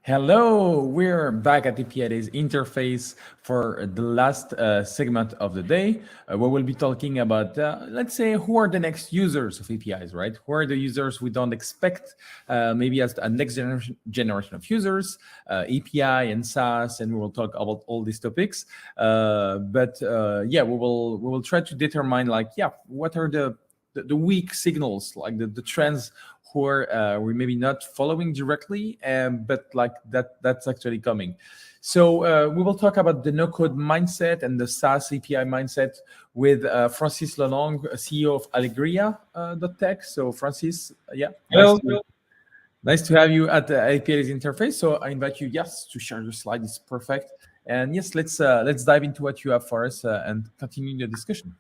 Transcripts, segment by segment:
Hello, we're back at the Apidays interface for the last segment of the day, where we'll be talking about, let's say, who are the next users of APIs, right? Who are the users we don't expect, maybe as a next generation of users, API and SaaS, and we will talk about all these topics. Yeah, we will try to determine, like, what are the weak signals, like the trends who are we maybe not following directly, but like that's actually coming. So we will talk about the no-code mindset and the SaaS API mindset with Francis Lelong, CEO of Alegria.tech. So Francis, Hello. Nice to have you at the Apidays interface. So I invite you, yes, to share your slide. It's perfect. And yes, let's dive into what you have for us and continue the discussion.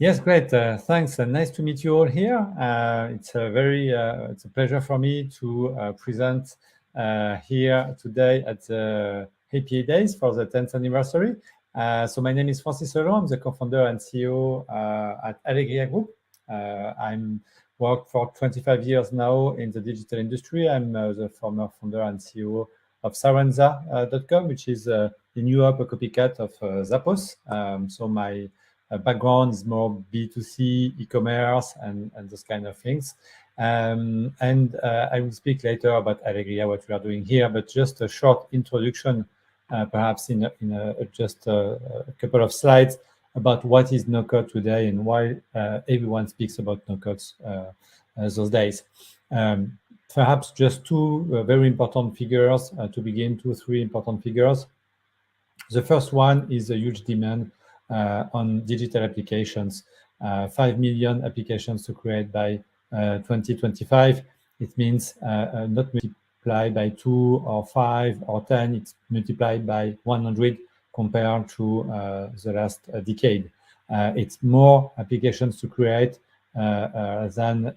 Yes, great. Thanks, and nice to meet you all here. It's a pleasure for me to present here today at the Apidays for the 10th anniversary. So my name is Francis Lelong. I'm the co-founder and CEO at Alegria Group. I'm worked for 25 years now in the digital industry. I'm the former founder and CEO of Sarenza.com, which is in Europe a copycat of Zappos. So my background is more B2C, e-commerce, and those kind of things. I will speak later about Alegria, what we are doing here, but just a short introduction, perhaps in just a couple of slides about what is no-code today and why everyone speaks about no-codes those days. Perhaps just two very important figures to begin, 3 important figures. The first one is a huge demand on digital applications, 5 million applications to create by 2025. It means not multiplied by 2 or 5 or 10, it's multiplied by 100 compared to the last decade. It's more applications to create than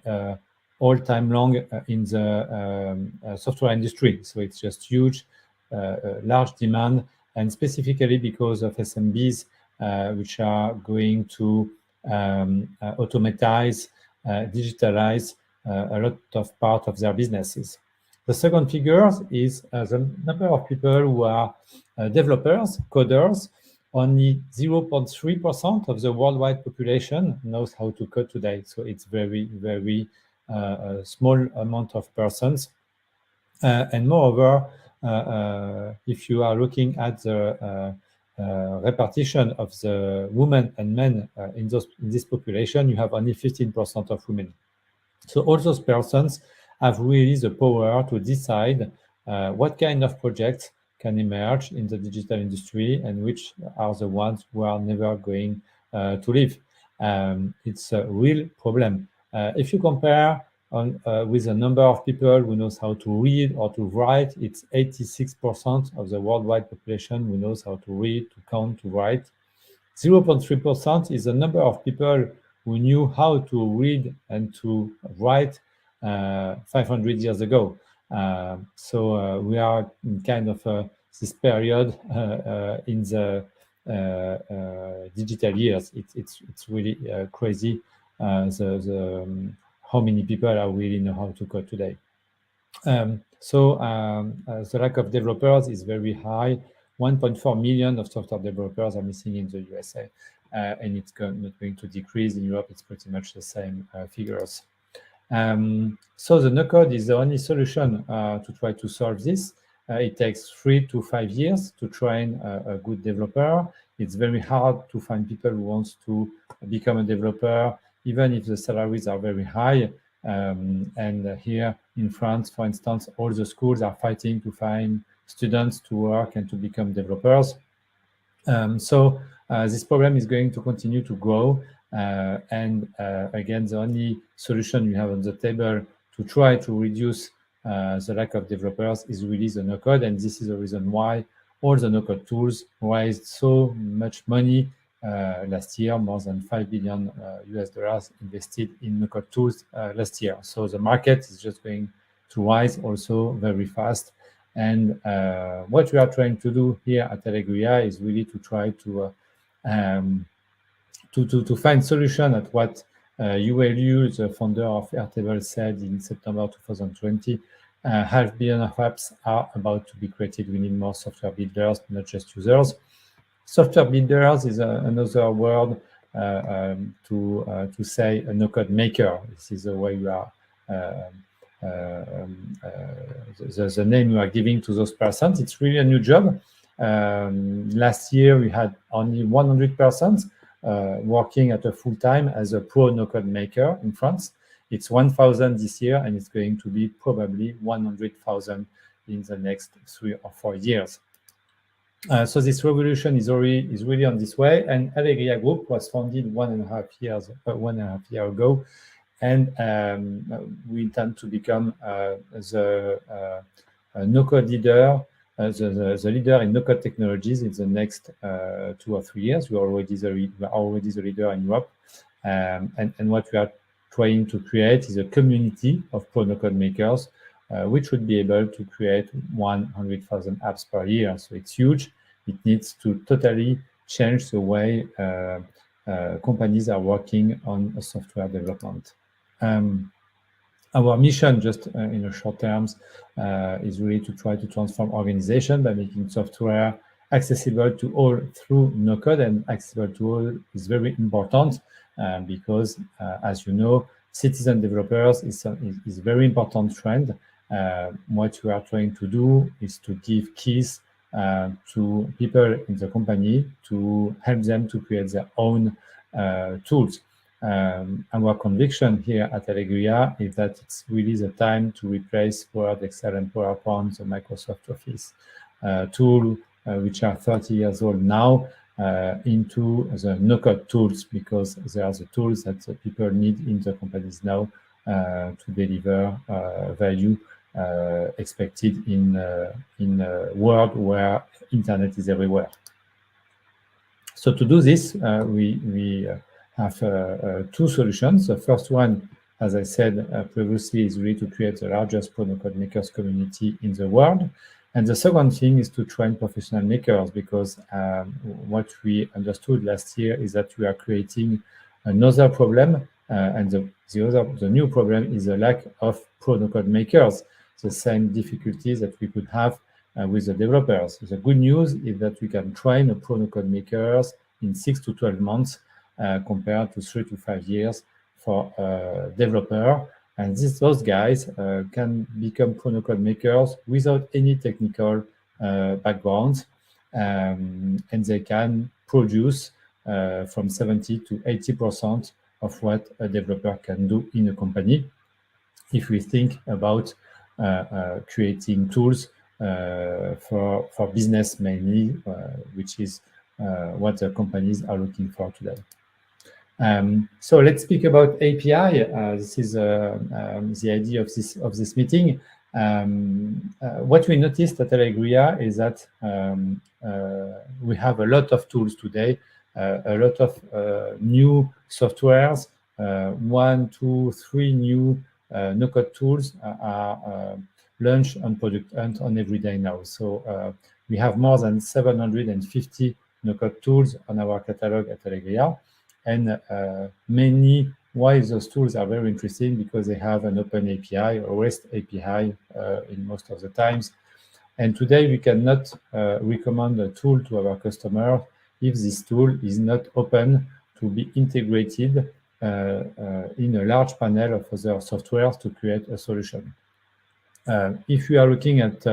all time long in the software industry. So it's just huge, large demand, and specifically because of SMBs, which are going to automatize, digitalize a lot of part of their businesses. The second figure is the number of people who are developers, coders. Only 0.3% of the worldwide population knows how to code today. So it's very, very small amount of persons. And moreover, if you are looking at the repartition of the women and men in this population, you have only 15% of women. So all those persons have really the power to decide what kind of projects can emerge in the digital industry and which are the ones who are never going to live. It's a real problem. If you compare with the number of people who knows how to read or to write, it's 86% of the worldwide population who knows how to read, to count, to write. 0.3% is the number of people who knew how to read and to write 500 years ago. So we are in kind of this period in the digital years. It's really crazy how many people are really know how to code today. So the lack of developers is very high. 1.4 million of software developers are missing in the USA, and it's not going to decrease. In Europe, it's pretty much the same figures. So the no-code is the only solution to try to solve this. It takes 3 to 5 years to train a good developer. It's very hard to find people who want to become a developer, even if the salaries are very high. And here in France, for instance, all the schools are fighting to find students to work and to become developers. So this problem is going to continue to grow. And again, the only solution we have on the table to try to reduce the lack of developers is really the no-code. And this is the reason why all the no-code tools raised so much money last year, more than $5 billion US invested in no-code tools last year. So the market is just going to rise also very fast. And what we are trying to do here at Alegria is really to try to to find solution at what Yuelu, the founder of Airtable, said in September 2020. $500 million of apps are about to be created. We need more software builders, not just users. Software builders is another word to say a no-code maker. This is the way you are the name you are giving to those persons. It's really a new job. Last year we had only 100% working at a full time as a pro no-code maker in France. It's 1,000 this year, and it's going to be probably 100,000 in the next 3 or 4 years. So this revolution is really on this way. And Alegria Group was founded 1.5 years ago, and we intend to become the no-code leader, the leader in no-code technologies in the next 2 or 3 years. We are already the leader in Europe, and what we are trying to create is a community of pro no-code makers, which would be able to create 100,000 apps per year. So it's huge. It needs to totally change the way companies are working on software development. Our mission, just in a short terms, is really to try to transform organization by making software accessible to all through no-code, and accessible to all is very important because, as you know, citizen developers is a very important trend. What we are trying to do is to give keys to people in the company to help them to create their own tools. Our conviction here at Alegria is that it's really the time to replace Word, Excel, and PowerPoint, the Microsoft Office tool, which are 30 years old now, into the no-code tools, because they are the tools that the people need in the companies now to deliver value expected in a world where internet is everywhere. So to do this, we have 2 solutions. The first one, as I said previously, is really to create the largest pro no-code makers community in the world. And the second thing is to train professional makers, because what we understood last year is that we are creating another problem, and the new problem is the lack of pro no-code makers, the same difficulties that we could have with the developers. The good news is that we can train a pro no-code makers in 6 to 12 months compared to 3 to 5 years for a developer. And those guys can become pro no-code makers without any technical background, and they can produce from 70 to 80% of what a developer can do in a company. If we think about creating tools for business mainly, which is what the companies are looking for today. So let's speak about API. This is the idea of this meeting. What we noticed at Alegria is that we have a lot of tools today, a lot of new softwares, 1, 2, 3 new no-code tools are launched on Product Hunt on every day now. So we have more than 750 no-code tools on our catalog at Alegria. And mainly, why those tools are very interesting, because they have an open API or REST API in most of the times. And today we cannot recommend a tool to our customer if this tool is not open to be integrated in a large panel of other softwares to create a solution. If you are looking at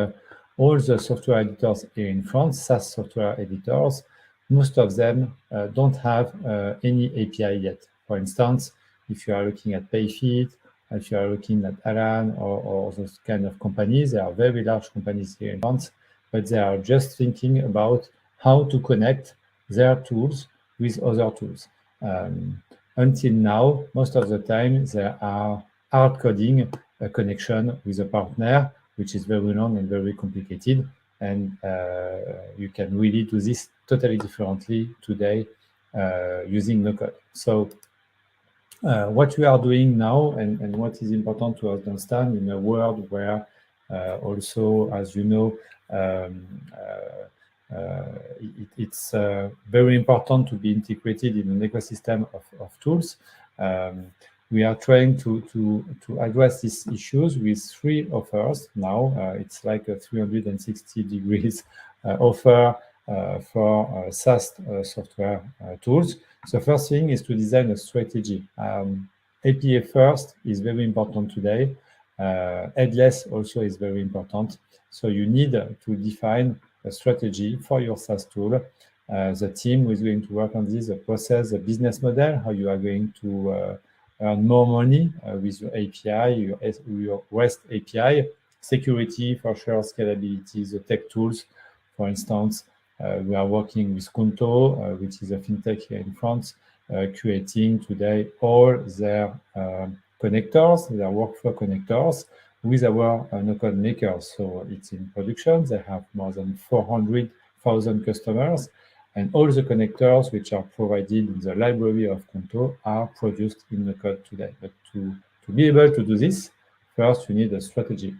all the software editors here in France, SaaS software editors, most of them don't have any API yet. For instance, if you are looking at Payfit, if you are looking at Alan or those kind of companies, they are very large companies here in France, but they are just thinking about how to connect their tools with other tools. Until now, most of the time, they are hard coding a connection with a partner, which is very long and very complicated. And you can really do this totally differently today using no-code. So what we are doing now, and what is important to understand in a world where also, as you know, it's very important to be integrated in an ecosystem of tools. We are trying to address these issues with 3 offers now. It's like a 360 degrees offer for SaaS software tools. So first thing is to design a strategy. API first is very important today. Headless also is very important. So you need to define a strategy for your SaaS tool. The team is going to work on this, the process, the business model, how you are going to earn more money with your API, your REST API, security for sure, scalability, the tech tools. For instance, we are working with Conto, which is a fintech here in France, creating today all their connectors, their workflow connectors with our no-code makers. So it's in production. They have more than 400,000 customers, and all the connectors which are provided in the library of Conto are produced in the code today. But to be able to do this, first you need a strategy.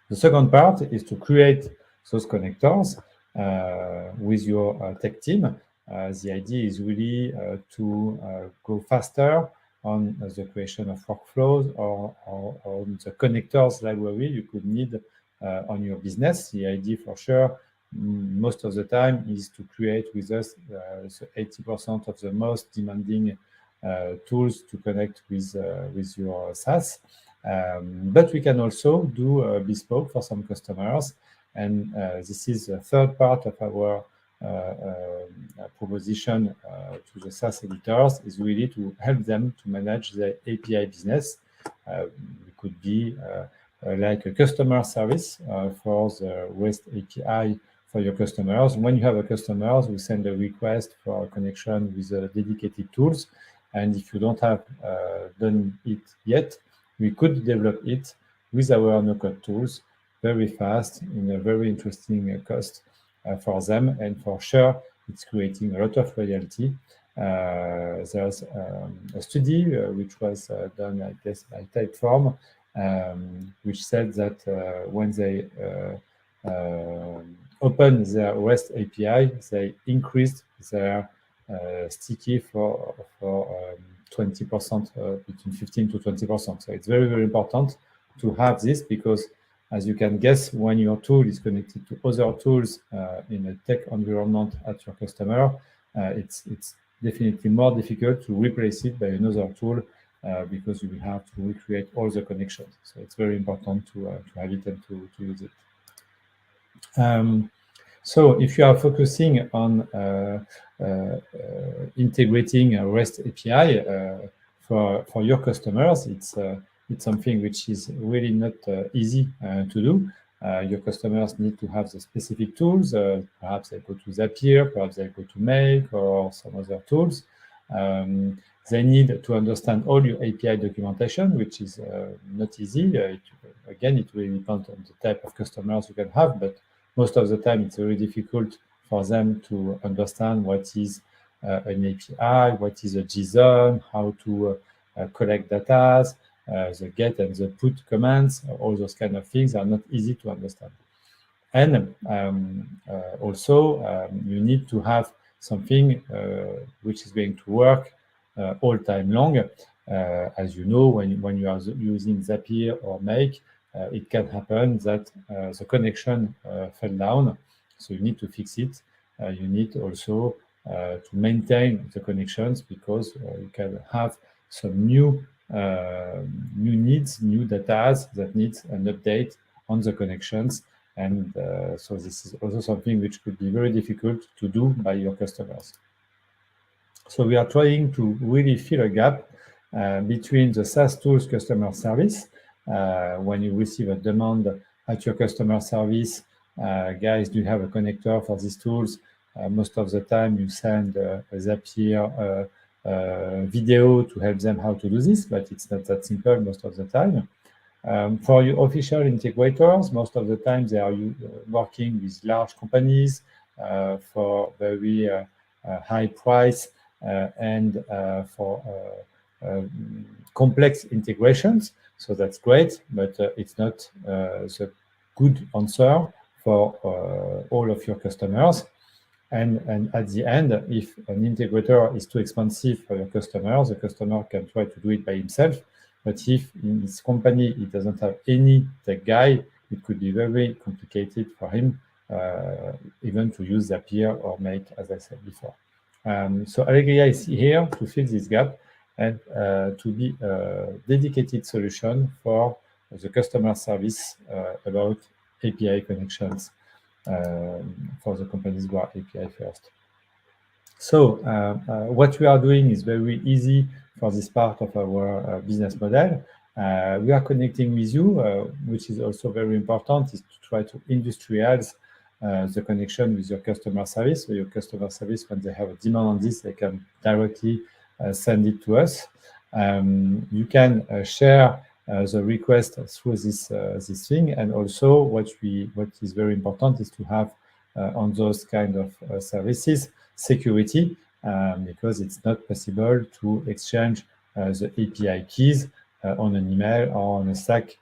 The second part is to create those connectors with your tech team. The idea is really to go faster on the creation of workflows or on the connectors library you could need on your business. The idea for sure, most of the time, is to create with us 80% of the most demanding tools to connect with your SaaS. But we can also do bespoke for some customers. And this is the third part of our proposition to the SaaS editors, is really to help them to manage their API business. It could be like a customer service for the REST API for your customers. When you have a customer, we send a request for a connection with dedicated tools. And if you don't have done it yet, we could develop it with our no-code tools very fast in a very interesting cost for them. And for sure, it's creating a lot of loyalty. There's a study which was done, I guess, by Typeform, which said that when they open their REST API, they increased their sticky for 20%, between 15 to 20%. So it's very, very important to have this, because as you can guess, when your tool is connected to other tools in a tech environment at your customer, it's definitely more difficult to replace it by another tool because you will have to recreate all the connections. So it's very important to have it and to use it. So if you are focusing on integrating a REST API for your customers, it's something which is really not easy to do. Your customers need to have the specific tools. Perhaps they go to Zapier, perhaps they go to Make or some other tools. They need to understand all your API documentation, which is not easy. Again, it will depend on the type of customers you can have, but most of the time it's very difficult for them to understand what is an API, what is a JSON, how to collect data, the get and the put commands. All those kind of things are not easy to understand. And also you need to have something which is going to work all time long. As you know, when you are using Zapier or Make, it can happen that the connection fell down, so you need to fix it. You need also to maintain the connections, because you can have some new needs, new data that needs an update on the connections. And so this is also something which could be very difficult to do by your customers. So we are trying to really fill a gap between the SaaS tools customer service. When you receive a demand at your customer service, guys, do you have a connector for these tools? Most of the time you send a Zapier video to help them how to do this, but it's not that simple most of the time. For your official integrators, most of the time they are working with large companies for very high price and for complex integrations. So that's great, but it's not the good answer for all of your customers. And at the end, if an integrator is too expensive for your customer, the customer can try to do it by himself. But if in his company he doesn't have any tech guy, it could be very complicated for him even to use Zapier or Make, as I said before. So Allegria is here to fill this gap and to be a dedicated solution for the customer service about API connections for the companies who are API first. So what we are doing is very easy for this part of our business model. We are connecting with you, which is also very important, is to try to industrialize the connection with your customer service. So your customer service, when they have a demand on this, they can directly send it to us. You can share the request through this thing, and also what is very important is to have on those kind of services security, because it's not possible to exchange the API keys on an email or on a Slack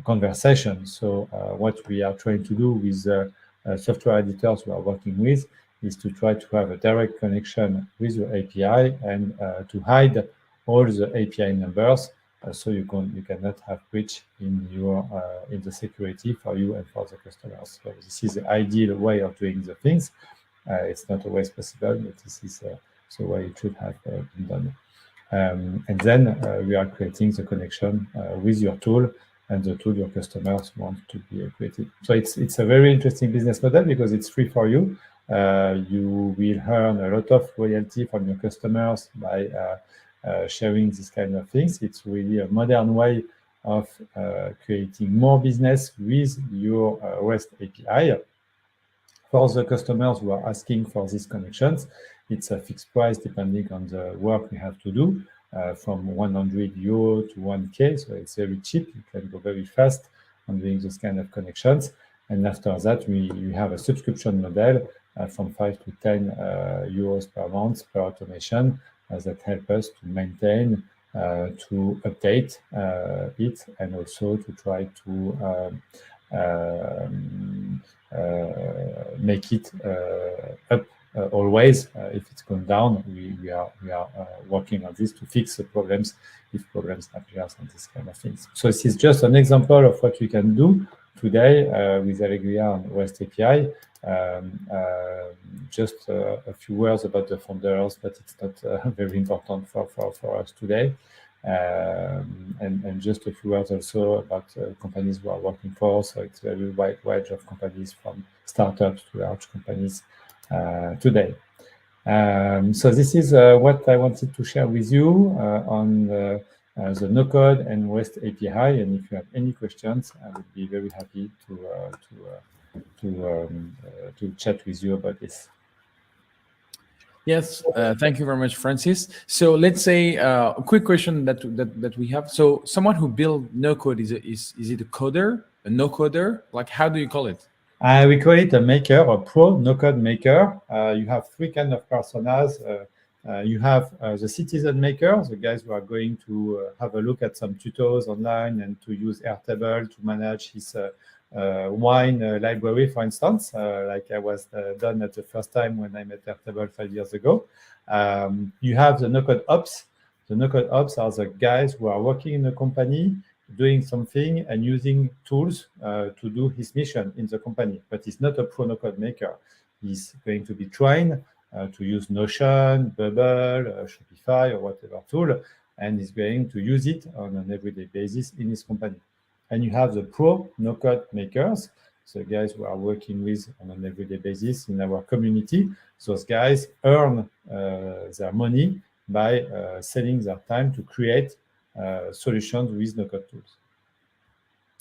conversation. So what we are trying to do with software editors we are working with is to try to have a direct connection with your API and to hide all the API numbers, so you cannot have breach in your in the security for you and for the customers. So this is the ideal way of doing the things. It's not always possible, but this is the way it should have been done. And then we are creating the connection with your tool and the tool your customers want to be created. So it's a very interesting business model because it's free for you. You will earn a lot of royalty from your customers by sharing these kind of things. It's really a modern way of creating more business with your REST API. For the customers who are asking for these connections, it's a fixed price depending on the work we have to do, from 100 euro to 1K. So it's very cheap. You can go very fast on doing this kind of connections. And after that, we have a subscription model from 5 to 10 euros per month per automation that help us to maintain, to update it, and also to try to make it up always. If it's gone down, we are working on this to fix the problems if problems appear on this kind of things. So this is just an example of what we can do today with Allegria and REST API. Just a few words about the founders, but it's not very important for us today. And just a few words also about companies we are working for. So it's a very wide range of companies, from startups to large companies today. So this is what I wanted to share with you on the no-code and REST API. And if you have any questions, I would be very happy to chat with you about this. Yes, thank you very much, Francis. So let's say a quick question that we have. So someone who build no code, is it a coder, a no coder? Like, how do you call it? We call it a maker, a pro no-code maker. You have three kind of personas. You have the citizen maker, the guys who are going to have a look at some tutos online and to use Airtable to manage his wine library, for instance, like I was done at the first time when I met Airtable 5 years ago. You have the no-code ops. The no-code ops are the guys who are working in a company, doing something and using tools to do his mission in the company. But he's not a pro no-code maker. He's going to be trained to use Notion, Bubble, Shopify, or whatever tool, and he's going to use it on an everyday basis in his company. And you have the pro no-code makers, the guys who are working with on an everyday basis in our community. Those guys earn their money by selling their time to create solutions with no-code tools.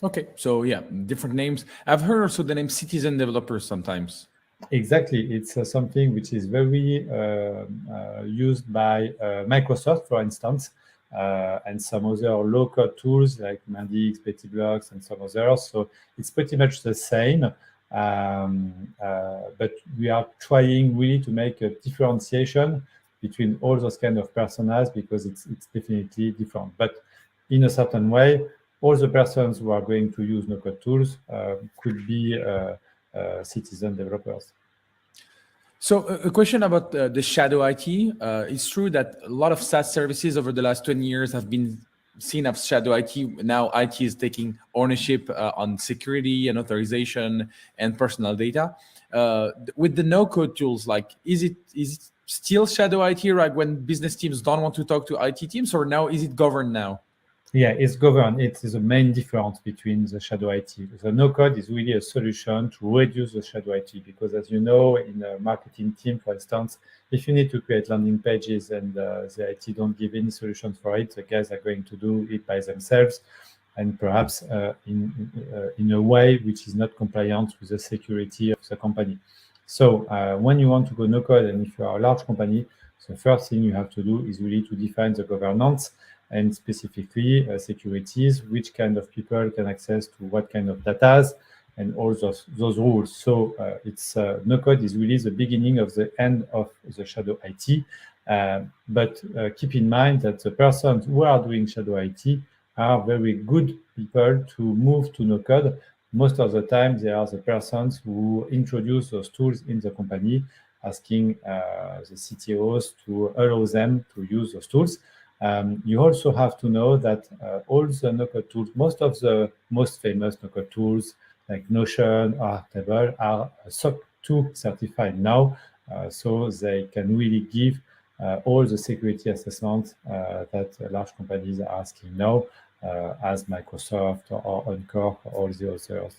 Okay, so yeah, different names. I've heard also the name citizen developers sometimes. Exactly, it's something which is very used by Microsoft, for instance, and some other low-code tools like Mendix, Petitblocks, and some others. So it's pretty much the same, but we are trying really to make a differentiation between all those kind of personas, because it's definitely different. But in a certain way, all the persons who are going to use no-code tools could be citizen developers. So a question about the shadow IT. It's true that a lot of SaaS services over the last 20 years have been seen as shadow IT. Now IT is taking ownership on security and authorization and personal data. With the no-code tools, like is it still shadow IT, like when business teams don't want to talk to IT teams, or now is it governed now? Yeah, it's governed. It is the main difference between the shadow IT. The no-code is really a solution to reduce the shadow IT because, as you know, in a marketing team, for instance, if you need to create landing pages and the IT don't give any solutions for it, the guys are going to do it by themselves, and perhaps in a way which is not compliant with the security of the company. So when you want to go no-code, and if you are a large company, the first thing you have to do is really to define the governance and specifically securities, which kind of people can access to what kind of data, and all those rules. So it's no-code is really the beginning of the end of the shadow IT. But keep in mind that the persons who are doing shadow IT are very good people to move to no-code. Most of the time, they are the persons who introduce those tools in the company, asking the CTOs to allow them to use those tools. You also have to know that all the no-code tools, most of the most famous no-code tools like Notion or Table are SOC 2 certified now, so they can really give all the security assessments that large companies are asking now, as Microsoft or Encore or all the other tools.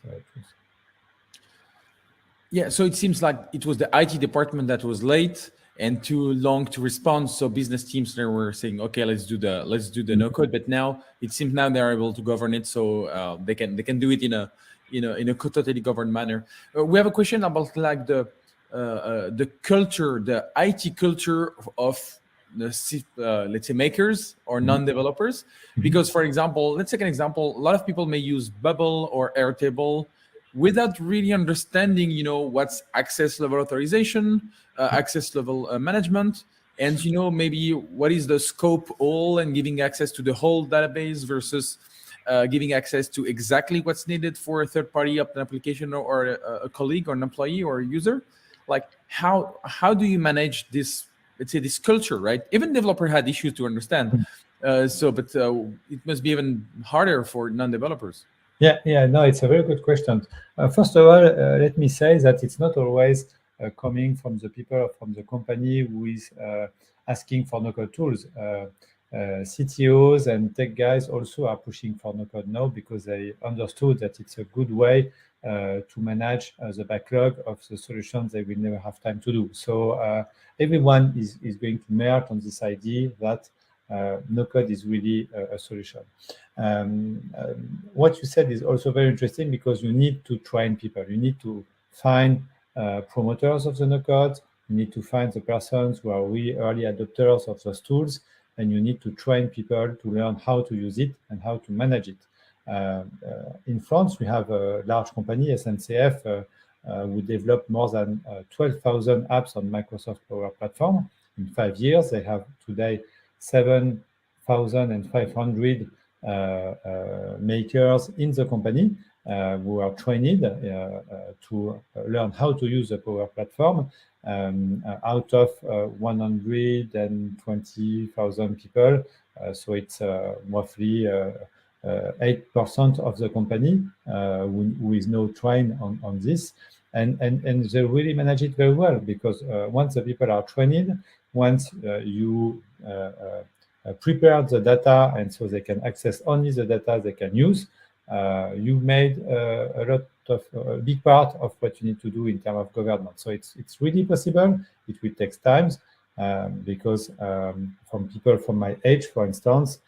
Yeah, so it seems like it was the IT department that was late and too long to respond. So business teams there were saying, okay, let's do the no code. But now it seems now they're able to govern it, so they can do it in a totally governed manner. We have a question about like the culture, the IT culture of the let's say makers or non-developers. Because for example, let's take an example. A lot of people may use Bubble or Airtable without really understanding, what's access level authorization, access level management, and maybe what is the scope all and giving access to the whole database versus giving access to exactly what's needed for a third party application or a colleague or an employee or a user. Like how do you manage this, let's say, this culture, right? Even developer had issues to understand. But it must be even harder for non-developers. Yeah, no, it's a very good question. First of all, let me say that it's not always coming from the people from the company who is asking for no-code tools. CTOs and tech guys also are pushing for no-code now because they understood that it's a good way to manage the backlog of the solutions they will never have time to do. So everyone is going to merge on this idea that no-code is really a solution. What you said is also very interesting because you need to train people. You need to find promoters of the no-code. You need to find the persons who are really early adopters of those tools, and you need to train people to learn how to use it and how to manage it. In France, we have a large company, SNCF, who developed more than 12,000 apps on Microsoft Power Platform. In 5 years, they have today 7,500 makers in the company who are trained to learn how to use the Power Platform out of 120,000 people. So it's roughly 8% of the company who is now trained on this. And they really manage it very well because once the people are trained, once you prepare the data and so they can access only the data they can use, you made a lot of a big part of what you need to do in terms of governance. So it's really possible. It will take time because from people from my age, for instance,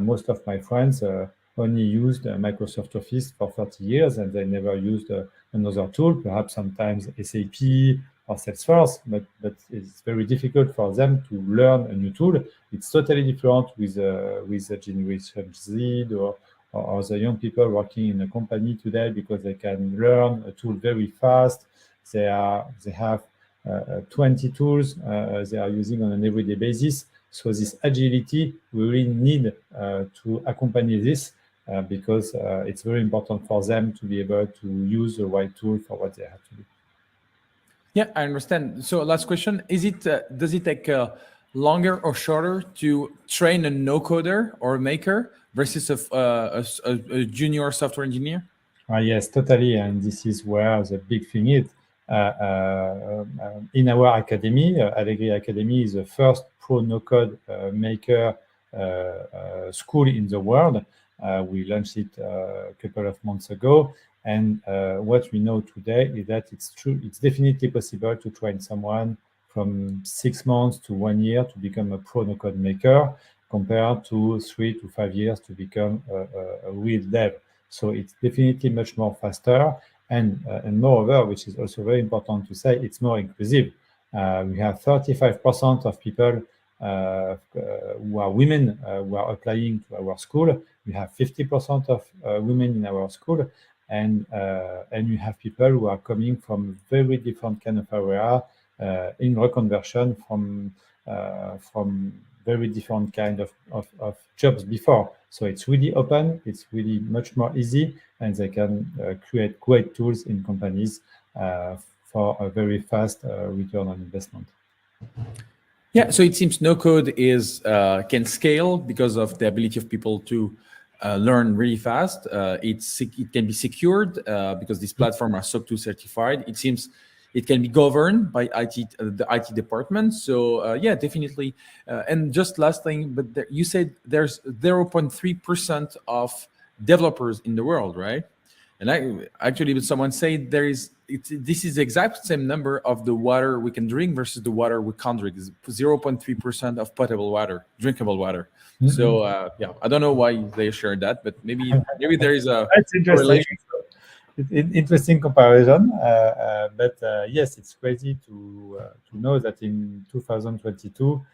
most of my friends only used Microsoft Office for 30 years and they never used another tool, perhaps sometimes SAP or Salesforce, but it's very difficult for them to learn a new tool. It's totally different with the Generation Z or the young people working in a company today because they can learn a tool very fast. They have 20 tools they are using on an everyday basis. So this agility, we really need to accompany this because it's very important for them to be able to use the right tool for what they have to do. Yeah, I understand. So last question, is it does it take longer or shorter to train a no coder or a maker versus a junior software engineer? Yes, totally. And this is where the big thing is. In our academy, Allegri Academy is the first pro no-code maker school in the world. We launched it a couple of months ago. And what we know today is that it's true. It's definitely possible to train someone from 6 months to 1 year to become a pro no-code maker, compared to 3 to 5 years to become a real dev. So it's definitely much more faster, and moreover, which is also very important to say, it's more inclusive. We have 35% of people who are women who are applying to our school. We have 50% of women in our school, and we have people who are coming from very different kind of area in reconversion from very different kind of jobs before. So it's really open, it's really much more easy, and they can create great tools in companies for a very fast return on investment. Yeah, so it seems no code is can scale because of the ability of people to learn really fast. It can be secured because these platforms are SOC 2 certified. It seems it can be governed by the IT department. So yeah, definitely. And just last thing, but you said there's 0.3% of developers in the world, right? And actually, someone said this is the exact same number of the water we can drink versus the water we can't drink. Is 0.3% of potable water, drinkable water. Mm-hmm. So yeah, I don't know why they shared that, but maybe there is a That's interesting. Interesting comparison, but yes, it's crazy to know that in 2022,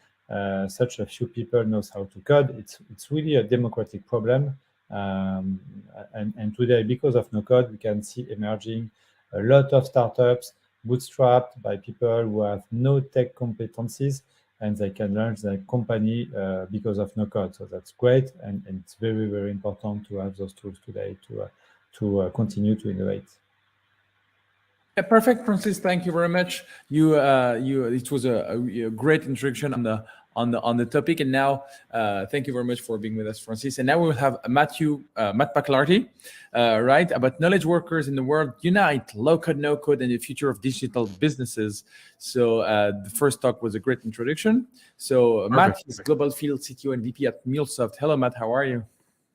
such a few people knows how to code. It's really a democratic problem, and today, because of no code, we can see emerging a lot of startups bootstrapped by people who have no tech competencies, and they can launch their company because of no code. So that's great, and it's very, very important to have those tools today to continue to innovate. Yeah, perfect, Francis. Thank you very much. It was a great introduction on the topic, and now thank you very much for being with us, Francis. And now we will have Matt McClarty, right, about knowledge workers in the world unite, low code, no code, and the future of digital businesses. So the first talk was a great introduction. So Matt is Global Field CTO and VP at MuleSoft. Hello, Matt. How are you?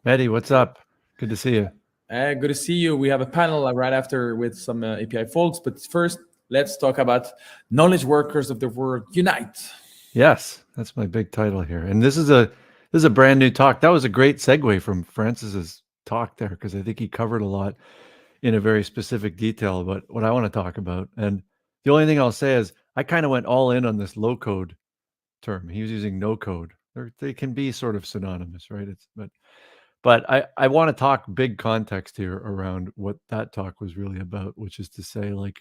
Eddie, what's up? Good to see you. Good to see you. We have a panel right after with some API folks, but first, let's talk about knowledge workers of the world unite. Yes, that's my big title here, and this is a brand new talk. That was a great segue from Francis's talk there, because I think he covered a lot in a very specific detail about what I want to talk about. And the only thing I'll say is I kind of went all in on this low code term. He was using no code. They can be sort of synonymous, right? But I want to talk big context here around what that talk was really about, which is to say, like,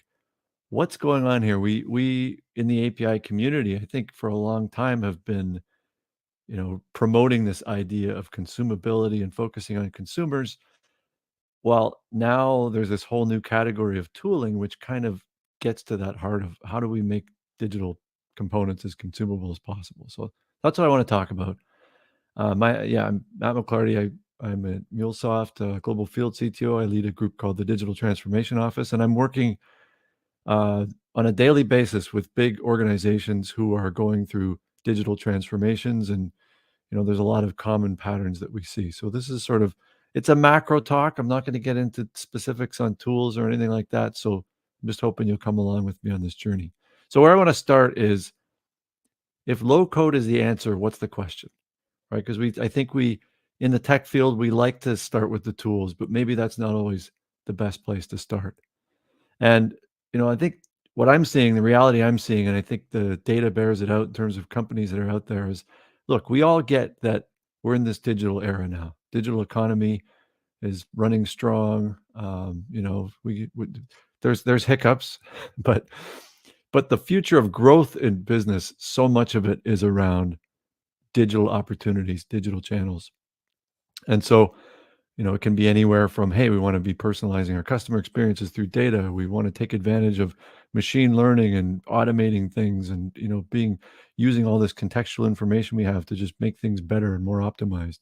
what's going on here? We in the API community, I think for a long time have been, promoting this idea of consumability and focusing on consumers. Well, now there's this whole new category of tooling, which kind of gets to that heart of how do we make digital components as consumable as possible. So that's what I want to talk about. I'm Matt McClarty. I'm at MuleSoft, Global Field CTO. I lead a group called the Digital Transformation Office, and I'm working on a daily basis with big organizations who are going through digital transformations. And, there's a lot of common patterns that we see. So this is it's a macro talk. I'm not going to get into specifics on tools or anything like that. So I'm just hoping you'll come along with me on this journey. So where I want to start is, if low code is the answer, what's the question? Right? Because I think in the tech field, we like to start with the tools, but maybe that's not always the best place to start. And, I think what I'm seeing, the reality I'm seeing, and I think the data bears it out in terms of companies that are out there, is, look, we all get that we're in this digital era now. Digital economy is running strong. There's hiccups, but the future of growth in business, so much of it is around digital opportunities, digital channels. And so, It can be anywhere from, hey, we want to be personalizing our customer experiences through data. We want to take advantage of machine learning and automating things and, using all this contextual information we have to just make things better and more optimized.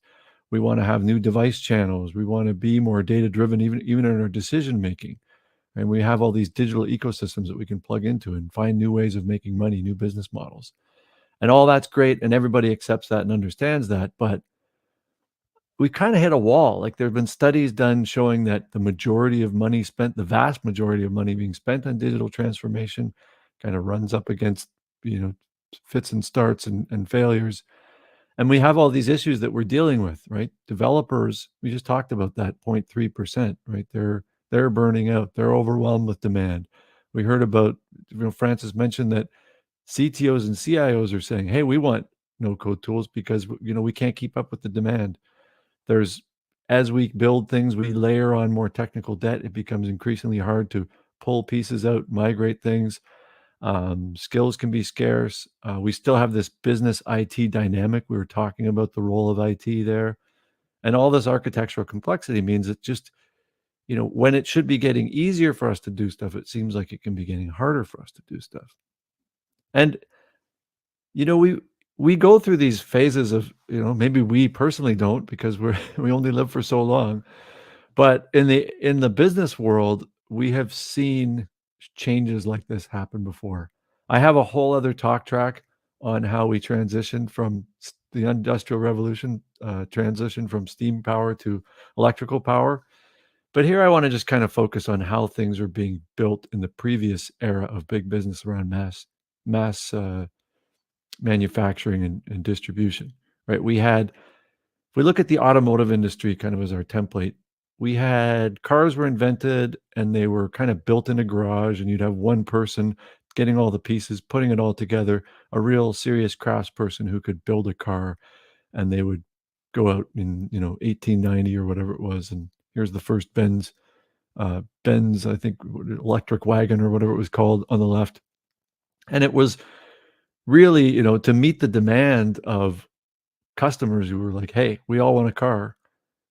We want to have new device channels. We want to be more data driven, even in our decision making. And we have all these digital ecosystems that we can plug into and find new ways of making money, new business models. And all that's great. And everybody accepts that and understands that. But we kind of hit a wall. Like, there have been studies done showing that the majority of money spent, the vast majority of money being spent on digital transformation, kind of runs up against, fits and starts and failures. And we have all these issues that we're dealing with, right? Developers, we just talked about that 0.3%, right? They're burning out. They're overwhelmed with demand. We heard about, Francis mentioned that CTOs and CIOs are saying, hey, we want no-code tools because, we can't keep up with the demand. As we build things, we layer on more technical debt. It becomes increasingly hard to pull pieces out, migrate things. Skills can be scarce. We still have this business IT dynamic. We were talking about the role of IT there. And all this architectural complexity means that just, when it should be getting easier for us to do stuff, it seems like it can be getting harder for us to do stuff. And, we go through these phases of, maybe we personally don't because we only live for so long. But in the business world, we have seen changes like this happen before. I have a whole other talk track on how we transitioned from the Industrial Revolution, transition from steam power to electrical power. But here I want to just kind of focus on how things are being built in the previous era of big business around mass manufacturing and distribution, right? If we look at the automotive industry kind of as our template, we had cars were invented and they were kind of built in a garage, and you'd have one person getting all the pieces, putting it all together, a real serious craftsperson who could build a car, and they would go out in 1890 or whatever it was, and here's the first Benz, I think, electric wagon or whatever it was called on the left. And it was really, to meet the demand of customers who were like, hey, we all want a car.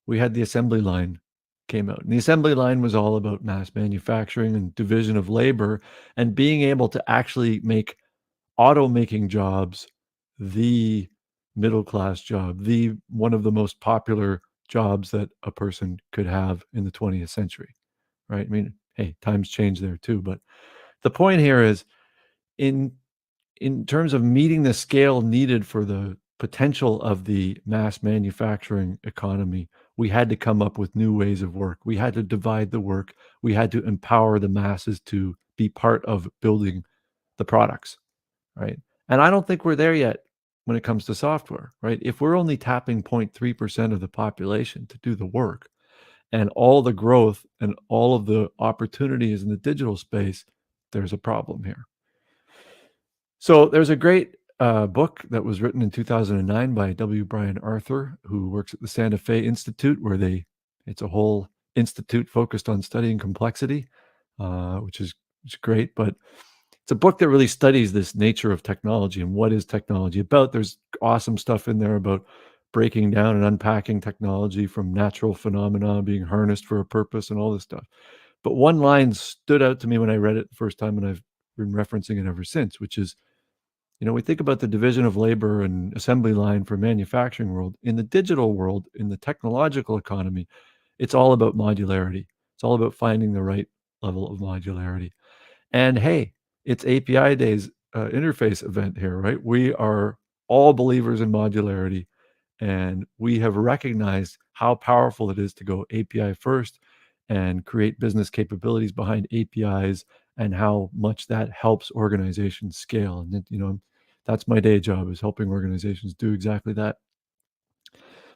We had the assembly line came out. And the assembly line was all about mass manufacturing and division of labor and being able to actually make automaking jobs the middle class job, the one of the most popular jobs that a person could have in the 20th century, right? I mean, hey, times change there too. But the point here is, in terms of meeting the scale needed for the potential of the mass manufacturing economy, we had to come up with new ways of work. We had to divide the work. We had to empower the masses to be part of building the products, right? And I don't think we're there yet when it comes to software, right? If we're only tapping 0.3% of the population to do the work, and all the growth and all of the opportunities in the digital space, there's a problem here. So there's a great book that was written in 2009 by W. Brian Arthur, who works at the Santa Fe Institute, where it's a whole institute focused on studying complexity, which is great. But it's a book that really studies this nature of technology and what is technology about. There's awesome stuff in there about breaking down and unpacking technology from natural phenomena being harnessed for a purpose and all this stuff. But one line stood out to me when I read it the first time, and I've been referencing it ever since, which is, we think about the division of labor and assembly line for manufacturing world. In the digital world, in the technological economy, it's all about modularity. It's all about finding the right level of modularity. And hey, it's API Days interface event here, right? We are all believers in modularity, and we have recognized how powerful it is to go API first and create business capabilities behind APIs, and how much that helps organizations scale. And that's my day job, is helping organizations do exactly that.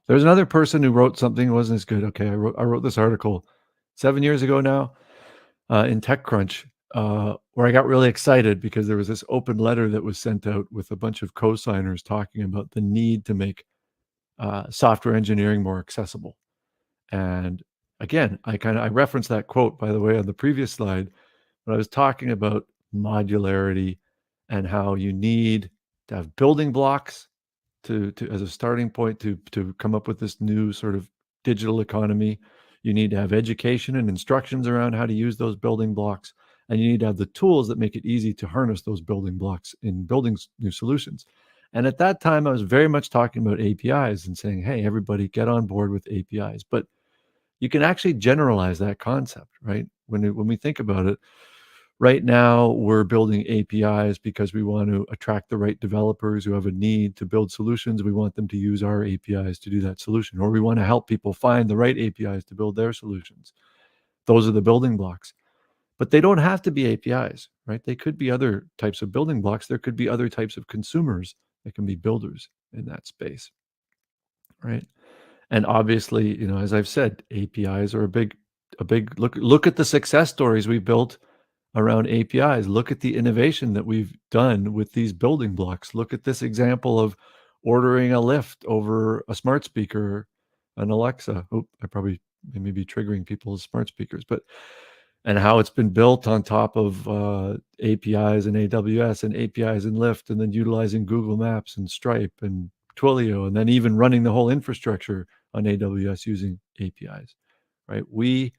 There's another person who wrote something that wasn't as good. Okay, I wrote this article 7 years ago now in TechCrunch, where I got really excited because there was this open letter that was sent out with a bunch of co-signers talking about the need to make software engineering more accessible. And again, I referenced that quote, by the way, on the previous slide, but I was talking about modularity and how you need to have building blocks to as a starting point to come up with this new sort of digital economy. You need to have education and instructions around how to use those building blocks. And you need to have the tools that make it easy to harness those building blocks in building new solutions. And at that time, I was very much talking about APIs and saying, hey, everybody get on board with APIs. But you can actually generalize that concept, right? When we think about it, right now we're building APIs because we want to attract the right developers who have a need to build solutions. We want them to use our APIs to do that solution, or we want to help people find the right APIs to build their solutions. Those are the building blocks. But they don't have to be APIs, right? They could be other types of building blocks. There could be other types of consumers that can be builders in that space, right? And obviously, as I've said, APIs are a big look at the success stories we built around APIs. Look at the innovation that we've done with these building blocks. Look at this example of ordering a lift over a smart speaker, an Alexa. Oh, I probably may be triggering people's smart speakers, and how it's been built on top of APIs and AWS and APIs and Lyft, and then utilizing Google Maps and Stripe and Twilio, and then even running the whole infrastructure on AWS using APIs, right? We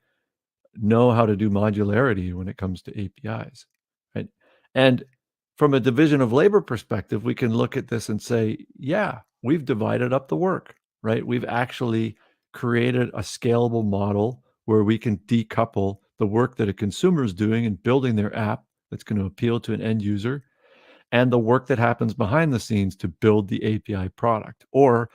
know how to do modularity when it comes to APIs, right? And from a division of labor perspective, we can look at this and say, yeah, we've divided up the work, right? We've actually created a scalable model where we can decouple the work that a consumer is doing in building their app that's going to appeal to an end user, and the work that happens behind the scenes to build the API product, or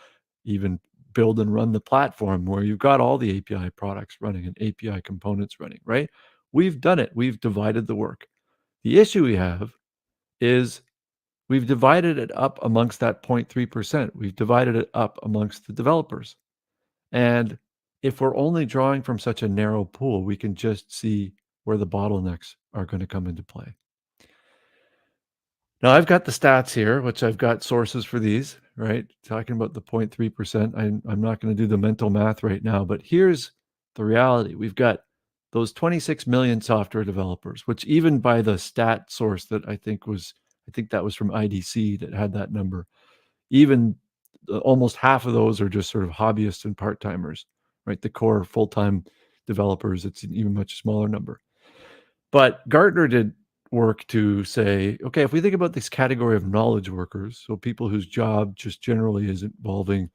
even build and run the platform where you've got all the API products running and API components running, right? We've done it. We've divided the work. The issue we have is we've divided it up amongst that 0.3%. We've divided it up amongst the developers. And if we're only drawing from such a narrow pool, we can just see where the bottlenecks are going to come into play. Now, I've got the stats here, which I've got sources for these, right? Talking about the 0.3%. I'm not going to do the mental math right now, but here's the reality. We've got those 26 million software developers, which even by the stat source that I think that was from IDC that had that number, even almost half of those are just sort of hobbyists and part-timers, right? The core full-time developers, it's an even much smaller number. But Gartner did work to say, okay, if we think about this category of knowledge workers, so people whose job just generally is involving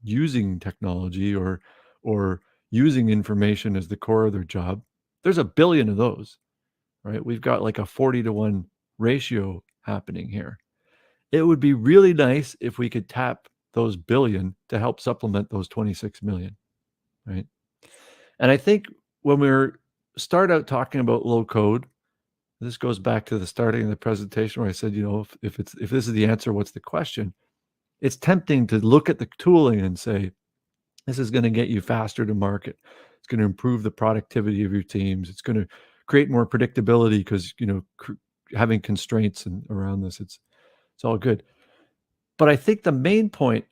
using technology or using information as the core of their job, there's 1 billion of those, right? We've got like a 40-to-1 ratio happening here. It would be really nice if we could tap those billion to help supplement those 26 million, right? And I think when we start out talking about low code, this goes back to the starting of the presentation where I said, if this is the answer, what's the question? It's tempting to look at the tooling and say, this is going to get you faster to market. It's going to improve the productivity of your teams. It's going to create more predictability because, having constraints and around this, it's all good. But I think the main point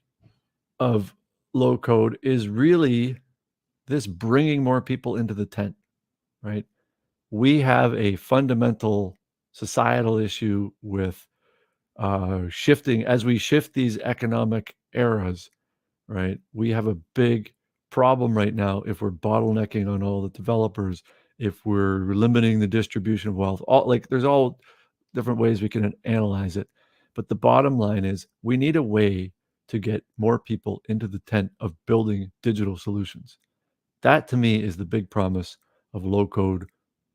of low code is really this bringing more people into the tent, right? We have a fundamental societal issue with shifting as we shift these economic eras, right? We have a big problem right now if we're bottlenecking on all the developers, if we're limiting the distribution of wealth. There's all different ways we can analyze it. But the bottom line is we need a way to get more people into the tent of building digital solutions. That to me is the big promise of low code,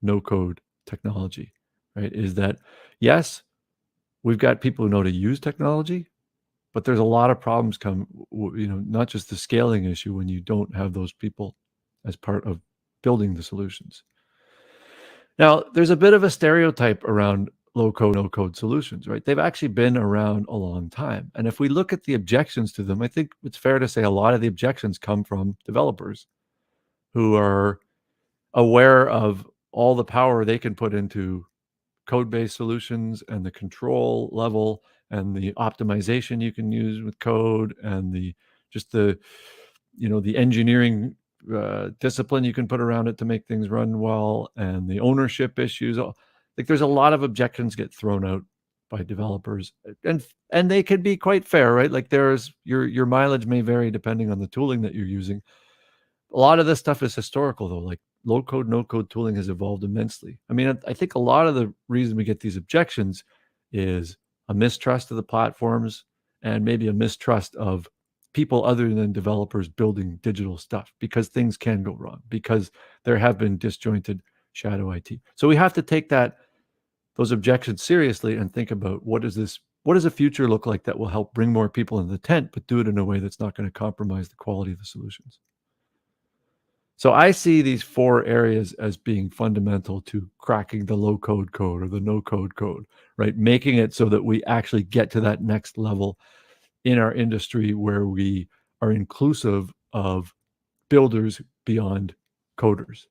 no code technology, right? Is that, yes, we've got people who know to use technology, but there's a lot of problems not just the scaling issue when you don't have those people as part of building the solutions. Now, there's a bit of a stereotype around low code, no code solutions, right? They've actually been around a long time. And if we look at the objections to them, I think it's fair to say a lot of the objections come from developers who are aware of all the power they can put into code-based solutions and the control level and the optimization you can use with code and the engineering discipline you can put around it to make things run well, and the ownership issues. Like there's a lot of objections get thrown out by developers, and they can be quite fair, right? Like there's your mileage may vary depending on the tooling that you're using. A lot of this stuff is historical, though. Like low code, no code tooling has evolved immensely. I mean, I think a lot of the reason we get these objections is a mistrust of the platforms and maybe a mistrust of people other than developers building digital stuff, because things can go wrong, because there have been disjointed shadow IT. So we have to take those objections seriously and think about what does a future look like that will help bring more people in the tent, but do it in a way that's not going to compromise the quality of the solutions. So I see these 4 areas as being fundamental to cracking the low code code or the no code code, right? Making it so that we actually get to that next level in our industry where we are inclusive of builders beyond coders.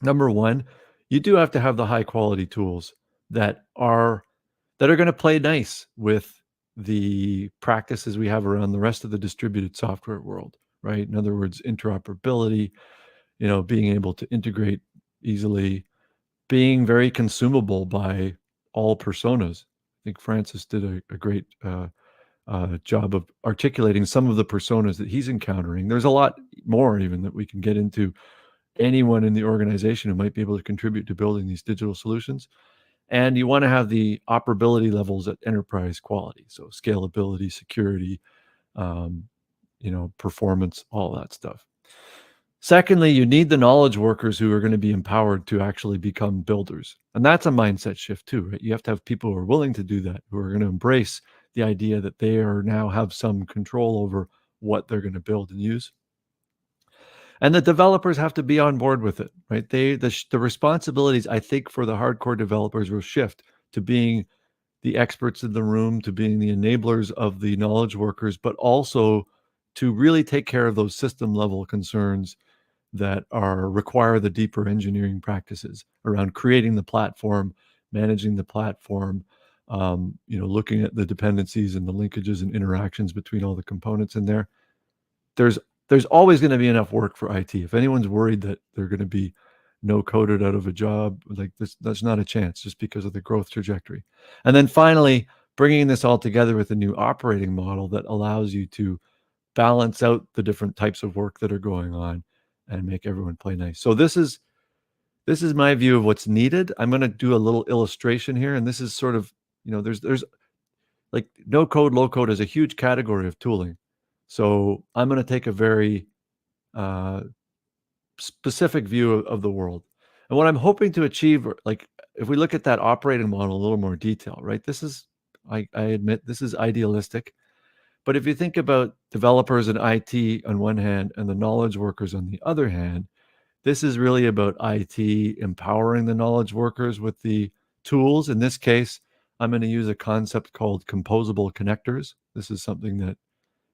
Number 1, you do have to have the high quality tools that are going to play nice with the practices we have around the rest of the distributed software world, right? In other words, interoperability, being able to integrate easily, being very consumable by all personas. I think Francis did a great job of articulating some of the personas that he's encountering. There's a lot more even that we can get into. Anyone in the organization who might be able to contribute to building these digital solutions. And you want to have the operability levels at enterprise quality. So scalability, security, performance, all that stuff. Secondly, you need the knowledge workers who are going to be empowered to actually become builders. And that's a mindset shift too, right? You have to have people who are willing to do that, who are going to embrace the idea that they are now have some control over what they're going to build and use. And the developers have to be on board with it, right? The responsibilities, I think, for the hardcore developers will shift to being the experts in the room, to being the enablers of the knowledge workers, but also to really take care of those system level concerns that require the deeper engineering practices around creating the platform, managing the platform, looking at the dependencies and the linkages and interactions between all the components in there. There's always going to be enough work for IT. If anyone's worried that they're going to be no coded out of a job, like this, that's not a chance, just because of the growth trajectory. And then finally, bringing this all together with a new operating model that allows you to balance out the different types of work that are going on and make everyone play nice. So this is my view of what's needed. I'm going to do a little illustration here, and this is sort of, there's like no code, low code is a huge category of tooling. So I'm going to take a very specific view of the world. And what I'm hoping to achieve, like if we look at that operating model in a little more detail, right? This is, I admit, this is idealistic. But if you think about developers and IT on one hand and the knowledge workers on the other hand, this is really about IT empowering the knowledge workers with the tools. In this case, I'm going to use a concept called composable connectors. This is something that,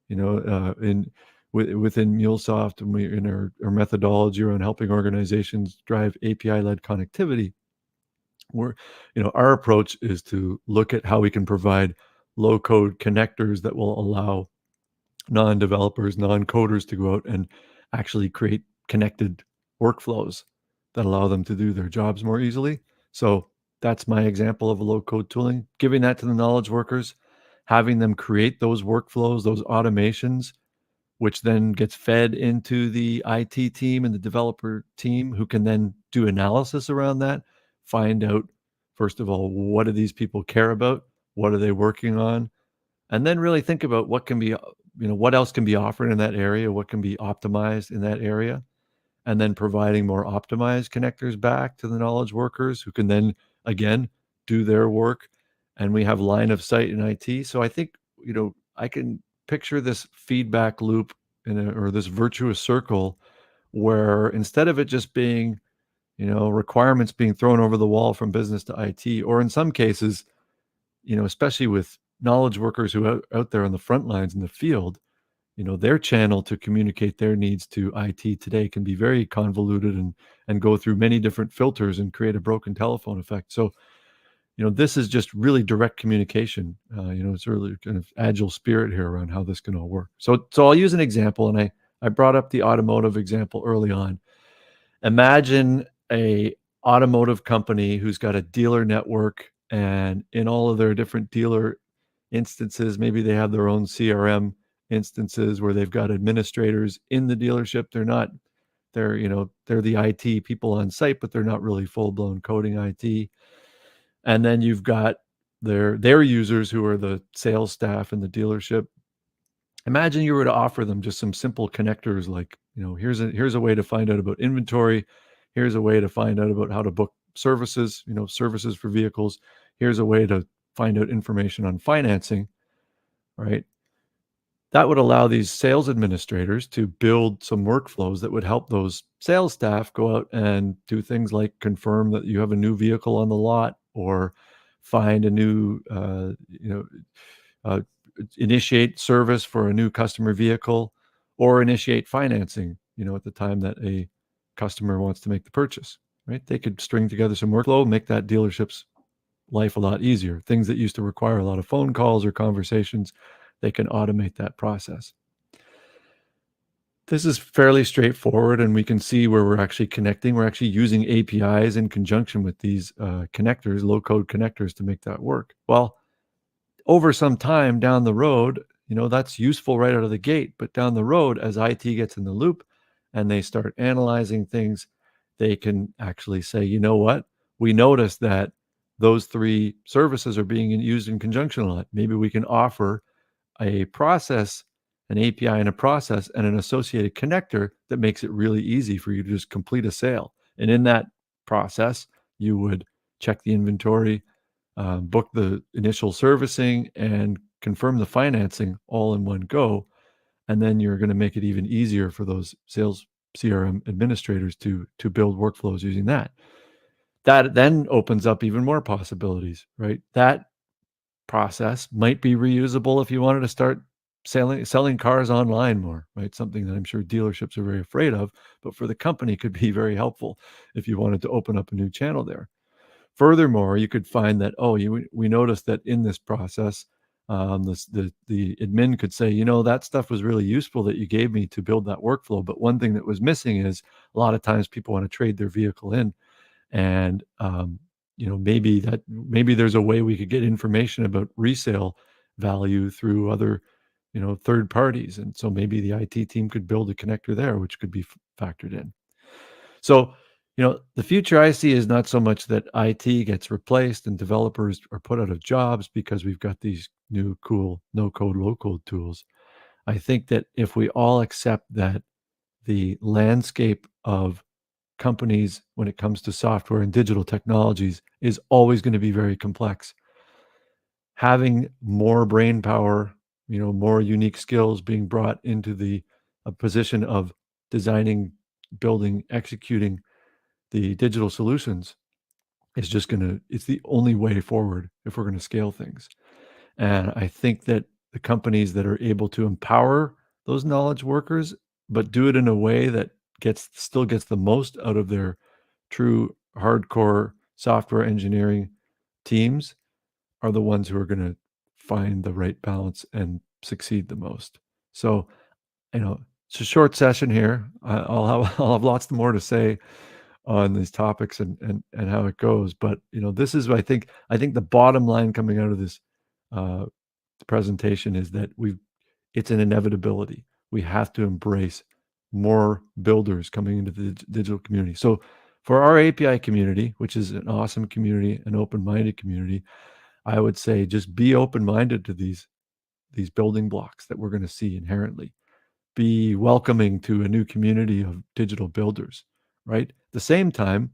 within MuleSoft, and in our methodology around helping organizations drive API-led connectivity, our approach is to look at how we can provide low-code connectors that will allow non-developers, non-coders to go out and actually create connected workflows that allow them to do their jobs more easily. So that's my example of a low-code tooling, giving that to the knowledge workers, having them create those workflows, those automations, which then gets fed into the IT team and the developer team, who can then do analysis around that, find out, first of all, what do these people care about? What are they working on? And then really think about what can be, what else can be offered in that area, what can be optimized in that area, and then providing more optimized connectors back to the knowledge workers, who can then, again, do their work. And we have line of sight in IT. So I think, I can picture this feedback loop or this virtuous circle where instead of it just being, requirements being thrown over the wall from business to IT, or in some cases, especially with knowledge workers who are out there on the front lines in the field, their channel to communicate their needs to IT today can be very convoluted and go through many different filters and create a broken telephone effect. So, this is just really direct communication. It's really kind of agile spirit here around how this can all work. So I'll use an example, and I brought up the automotive example early on. Imagine a automotive company who's got a dealer network, and in all of their different dealer instances, maybe they have their own CRM instances where they've got administrators in the dealership. They're the IT people on site, but they're not really full-blown coding IT. And then you've got their users who are the sales staff in the dealership. Imagine you were to offer them just some simple connectors like, here's a way to find out about inventory. Here's a way to find out about how to book services, services for vehicles. Here's a way to find out information on financing, right? That would allow these sales administrators to build some workflows that would help those sales staff go out and do things like confirm that you have a new vehicle on the lot, or find a new, initiate service for a new customer vehicle, or initiate financing, at the time that a customer wants to make the purchase, right? They could string together some workflow, make that dealership's life a lot easier. Things that used to require a lot of phone calls or conversations, they can automate that process. This is fairly straightforward, and we can see where we're actually connecting. We're actually using APIs in conjunction with these connectors, low-code connectors, to make that work. Well, over some time down the road, that's useful right out of the gate. But down the road, as IT gets in the loop and they start analyzing things, they can actually say, you know what? We noticed that those three services are being used in conjunction a lot. Maybe we can offer a process, an API and a process, and an associated connector that makes it really easy for you to just complete a sale. And in that process, you would check the inventory, book the initial servicing, and confirm the financing all in one go. And then you're going to make it even easier for those sales CRM administrators to build workflows using that. That then opens up even more possibilities, right? That process might be reusable if you wanted to start selling cars online more, right? Something that I'm sure dealerships are very afraid of, but for the company could be very helpful if you wanted to open up a new channel there. Furthermore, you could find that, we noticed that in this process, the admin could say, that stuff was really useful that you gave me to build that workflow. But one thing that was missing is a lot of times people want to trade their vehicle in. And, maybe there's a way we could get information about resale value through other, third parties. And so maybe the IT team could build a connector there, which could be factored in. So, the future I see is not so much that IT gets replaced and developers are put out of jobs because we've got these new cool no-code, low-code tools. I think that if we all accept that the landscape of companies when it comes to software and digital technologies is always going to be very complex, having more brain power, more unique skills being brought into a position of designing, building, executing the digital solutions is it's the only way forward if we're going to scale things. And I think that the companies that are able to empower those knowledge workers, but do it in a way that still gets the most out of their true hardcore software engineering teams, are the ones who are going to find the right balance and succeed the most. So, it's a short session here. I'll have lots more to say on these topics and how it goes. But this is, I think the bottom line coming out of this presentation is that it's an inevitability. We have to embrace more builders coming into the digital community. So for our API community, which is an awesome community, an open-minded community, I would say just be open-minded to these building blocks that we're going to see inherently. Be welcoming to a new community of digital builders, right? At the same time,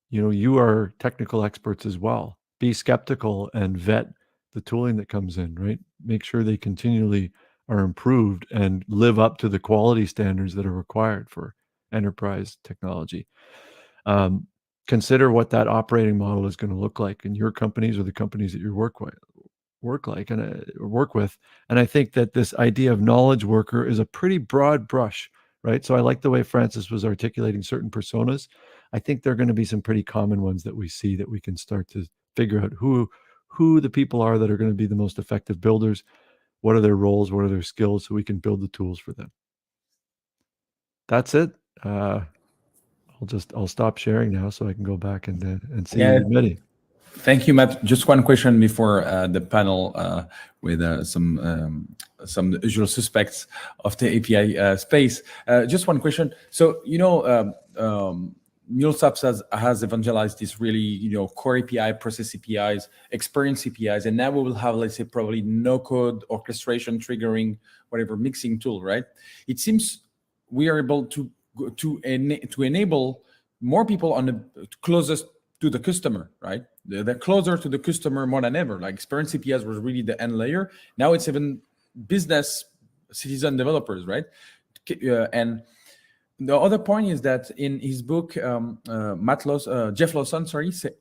you are technical experts as well. Be skeptical and vet the tooling that comes in, right? Make sure they continually are improved and live up to the quality standards that are required for enterprise technology. Consider what that operating model is going to look like in your companies or the companies that you work with. And I think that this idea of knowledge worker is a pretty broad brush, right? So I like the way Francis was articulating certain personas. I think there are going to be some pretty common ones that we see that we can start to figure out who the people are that are going to be the most effective builders, what are their roles, what are their skills, so we can build the tools for them. That's it. I'll stop sharing now so I can go back and see Mehdi. Thank you, Matt. Just one question before the panel with some some usual suspects of the API space. Just one question. So MuleSoft has evangelized this really core API, process APIs, experience APIs, and now we will have, let's say, probably no code orchestration, triggering, whatever mixing tool, right? It seems we are able to enable more people on the closest to the customer, right? They're closer to the customer more than ever. Like experience APIs was really the end layer. Now it's even business citizen developers, right? And the other point is that in his book, Jeff Lawson,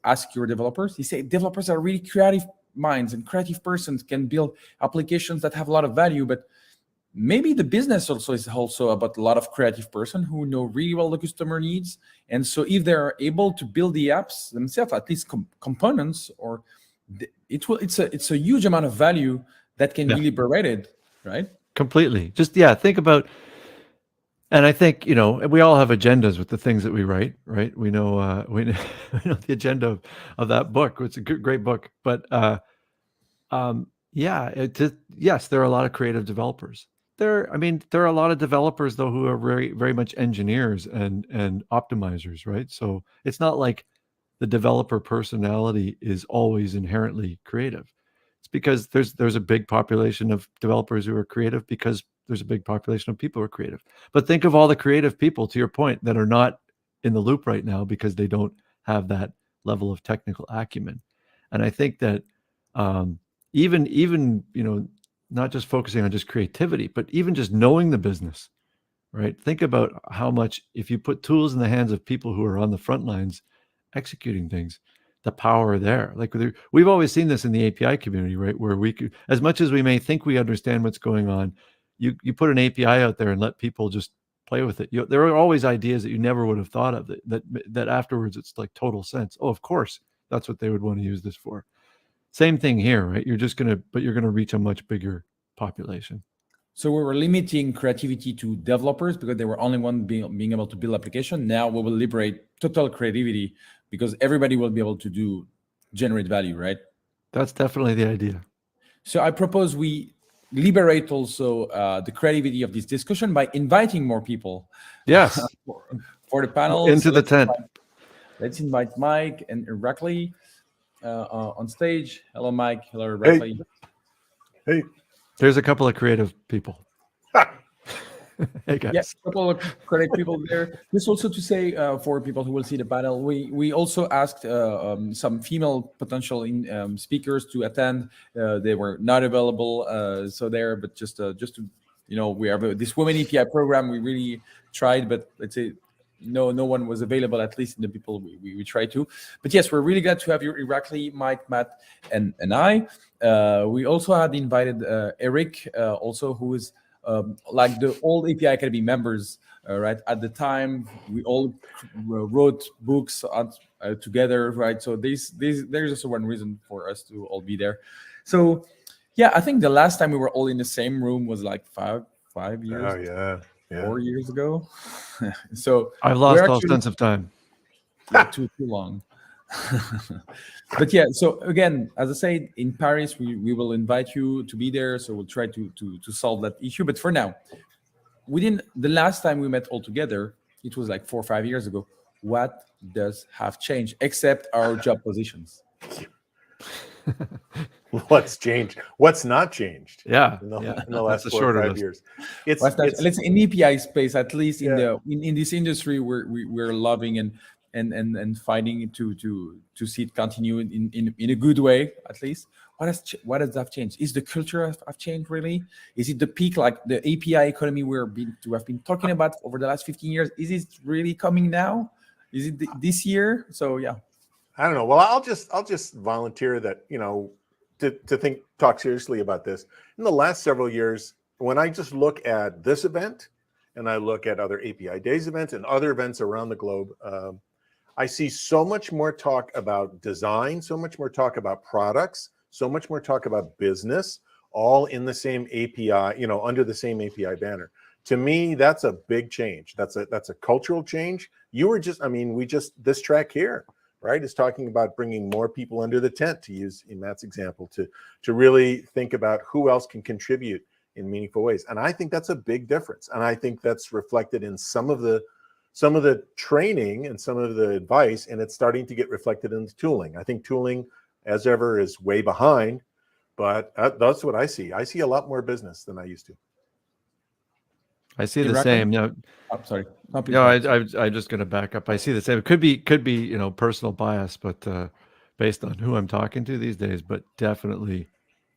Ask Your Developers, he said developers are really creative minds, and creative persons can build applications that have a lot of value, but maybe the business is also about a lot of creative person who know really well the customer needs. And so if they're able to build the apps themselves, at least components, or it's a huge amount of value that can be liberated, right? Completely. Just think about, and I think we all have agendas with the things that we write, right? We know we know the agenda of that book. It's a great book, but yes, there are a lot of creative developers. There are a lot of developers though who are very, very much engineers and optimizers, right? So it's not like the developer personality is always inherently creative. It's because there's a big population of developers who are creative because there's a big population of people who are creative. But think of all the creative people, to your point, that are not in the loop right now because they don't have that level of technical acumen. And I think that even not just focusing on just creativity, but even just knowing the business, right? Think about how much, if you put tools in the hands of people who are on the front lines executing things, the power there. Like we've always seen this in the API community, right? Where we could, as much as we may think we understand what's going on, you put an API out there and let people just play with it. There are always ideas that you never would have thought of that afterwards it's like total sense. Oh, of course, that's what they would want to use this for. Same thing here, right? You're gonna reach a much bigger population. So we were limiting creativity to developers because they were only one being able to build application. Now we will liberate total creativity because everybody will be able to generate value, right? That's definitely the idea. So I propose we liberate also the creativity of this discussion by inviting more people. Yes. for the panel. Into the tent. Let's invite Mike and Irakli on stage. Hello, Mike. Hello, Irakli. Hey. There's a couple of creative people. Hey guys. Yes, a couple of creative people there. Just also to say for people who will see the panel, we also asked some female potential speakers to attend. They were not available, but just to we have this Women API program. We really tried, but let's say no one was available, at least in the people we tried to. But yes, we're really glad to have you, Irakli, Mike, Matt, and I. We also had invited Eric, also, who is like the old API Academy members, right? At the time, we all wrote books together, right? So there's also one reason for us to all be there. So yeah, I think the last time we were all in the same room was like five years. Oh yeah. 4 years ago. So I've lost all sense of time. Yeah, too long. But yeah, so again, as I said, in Paris, we will invite you to be there. So we'll try to solve that issue. But for now, within the last time we met all together, it was like 4 or 5 years ago. What does have changed except our job positions? What's changed? What's not changed? Yeah, in the last 4 or 5 years. It's let's say in the API space, at least in this industry, we're loving and fighting to see it continue in a good way, at least. What has that changed? Is the culture have changed really? Is it the peak, like the API economy we have been talking about over the last 15 years? Is it really coming now? Is it this year? So yeah. I don't know. Well, I'll just volunteer that, to talk seriously about this. In the last several years, when I just look at this event and I look at other API Days events and other events around the globe, I see so much more talk about design, so much more talk about products, so much more talk about business, all in the same API, under the same API banner. To me, that's a big change. That's a cultural change. This track here, right, is talking about bringing more people under the tent, to use in Matt's example, to really think about who else can contribute in meaningful ways. And I think that's a big difference. And I think that's reflected in some of the training and some of the advice, and it's starting to get reflected in the tooling. I think tooling, as ever, is way behind, but that's what I see. I see a lot more business than I used to. I see You the reckon? same. You know, Oh, sorry. No, please no, go ahead. I'm just going to back up. I see the same. It could be, you know, personal bias, but based on who I'm talking to these days, but definitely,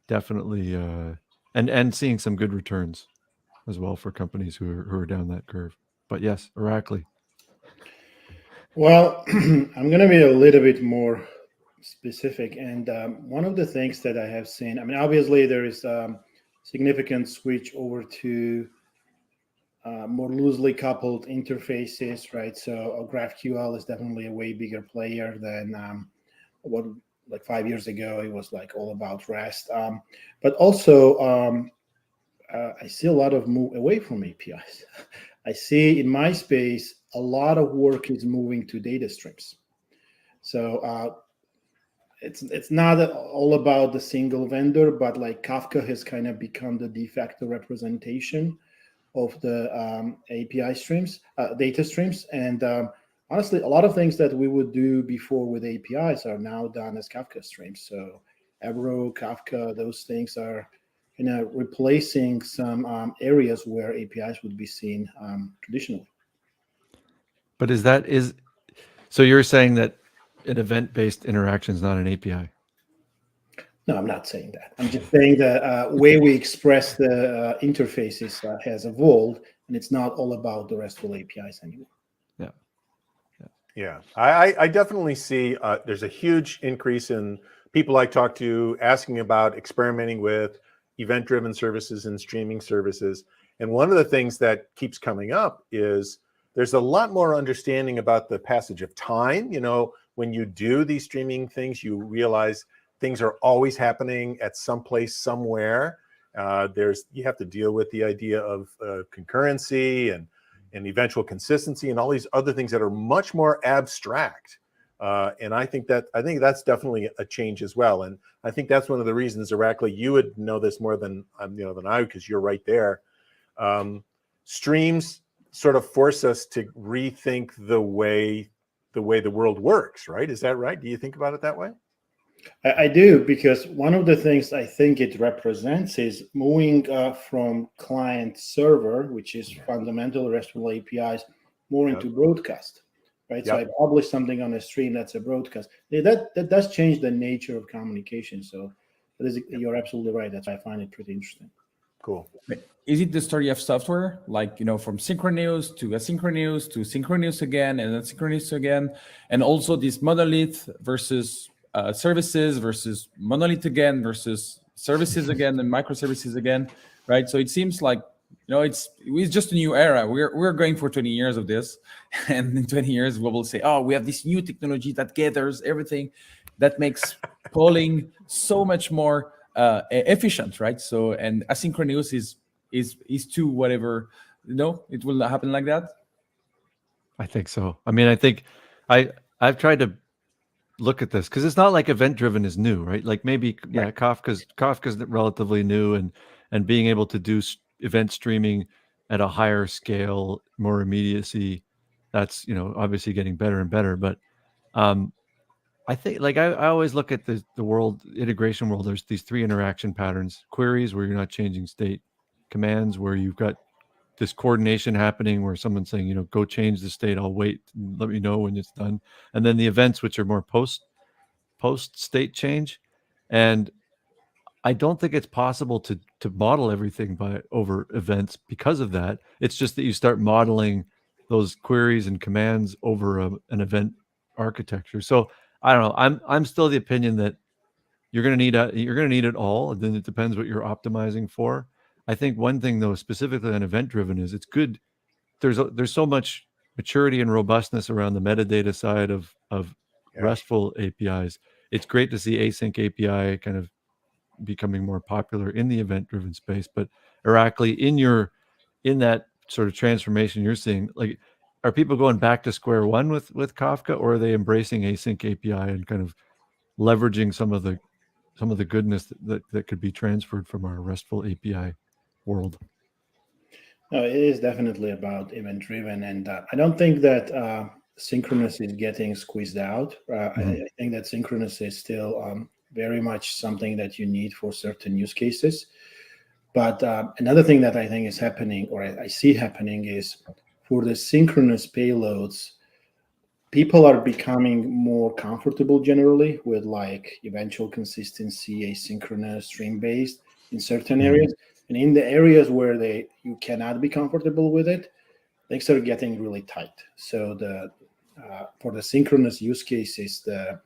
and seeing some good returns as well for companies who are down that curve. But yes, Irakli. Well, I'm going to be a little bit more specific. And one of the things that I have seen, I mean, obviously there is significant switch over to more loosely coupled interfaces, right? So GraphQL is definitely a way bigger player than what, like 5 years ago, it was like all about REST. But also, I see a lot of move away from APIs. I see in my space, a lot of work is moving to data streams. So it's not all about the single vendor, but like Kafka has kind of become the de facto representation of the API streams, data streams. And honestly, a lot of things that we would do before with APIs are now done as Kafka streams. So Avro, Kafka, those things are replacing some areas where APIs would be seen traditionally. But so you're saying that an event-based interaction is not an API? No, I'm not saying that. I'm just saying the way we express the interfaces has evolved, and it's not all about the RESTful APIs anymore. Yeah, I definitely see there's a huge increase in people I talk to asking about experimenting with event-driven services and streaming services. And one of the things that keeps coming up is there's a lot more understanding about the passage of time. You know, when you do these streaming things, you realize things are always happening at some place, somewhere. You have to deal with the idea of concurrency and eventual consistency and all these other things that are much more abstract. And I think that's definitely a change as well. And I think that's one of the reasons, Irakli, you would know this more than I, because you're right there. Streams sort of force us to rethink the way the world works, right? Is that right? Do you think about it that way? I do, because one of the things I think it represents is moving from client server, which is fundamental RESTful APIs, more into broadcast, right? So I publish something on a stream, that's a broadcast. That does change the nature of communication. So you're absolutely right. That's why I find it pretty interesting. Cool. Is it the story of software, like, from synchronous to asynchronous to synchronous again and asynchronous again, and also this monolith versus services versus monolith again versus services again and microservices again, right? So it seems like it's just a new era. We're going for 20 years of this, and in 20 years we will say, oh, we have this new technology that gathers everything, that makes polling so much more efficient, right? So, and asynchronous is to whatever, it will happen like that. I think so. I mean, I think I've tried to look at this because it's not like event-driven is new, right? Like maybe Kafka's relatively new, and being able to do event streaming at a higher scale, more immediacy, that's obviously getting better and better. But I think, like, I always look at the integration world. There's these three interaction patterns: queries, where you're not changing state; commands, where you've got this coordination happening, where someone's saying, go change the state, I'll wait, let me know when it's done. And then the events, which are more post state change. And I don't think it's possible to model everything over events because of that. It's just that you start modeling those queries and commands over an event architecture. So I don't know. I'm still the opinion that you're going to need it all, and then it depends what you're optimizing for. I think one thing, though, specifically on event-driven, is it's good. There's so much maturity and robustness around the metadata side of RESTful APIs. It's great to see async API kind of becoming more popular in the event-driven space. But Irakli, in that sort of transformation you're seeing, like, are people going back to square one with Kafka, or are they embracing async API and kind of leveraging some of the goodness that could be transferred from our RESTful API world? No, it is definitely about event-driven, and I don't think that synchronous is getting squeezed out. I think that synchronous is still very much something that you need for certain use cases. But another thing that I think is happening, or I see happening, is for the synchronous payloads, people are becoming more comfortable generally with like eventual consistency, asynchronous, stream-based in certain areas. And in the areas where you cannot be comfortable with it, things are getting really tight. So for the synchronous use cases, the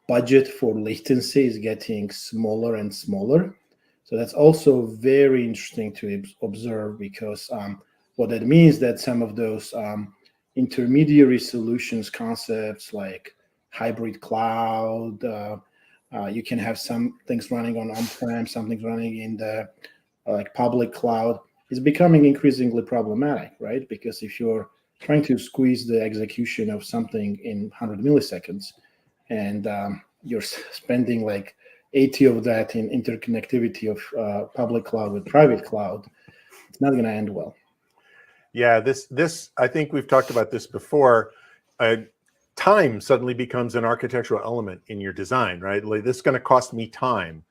budget for latency is getting smaller and smaller. So that's also very interesting to observe, because what that means that some of those intermediary solutions concepts like hybrid cloud, you can have some things running on-prem, some things running in the like public cloud, is becoming increasingly problematic, right? Because if you're trying to squeeze the execution of something in 100 milliseconds and you're spending like 80 of that in interconnectivity of public cloud with private cloud, it's not going to end well. Yeah, this I think we've talked about this before. Time suddenly becomes an architectural element in your design, right? Like, this is going to cost me time.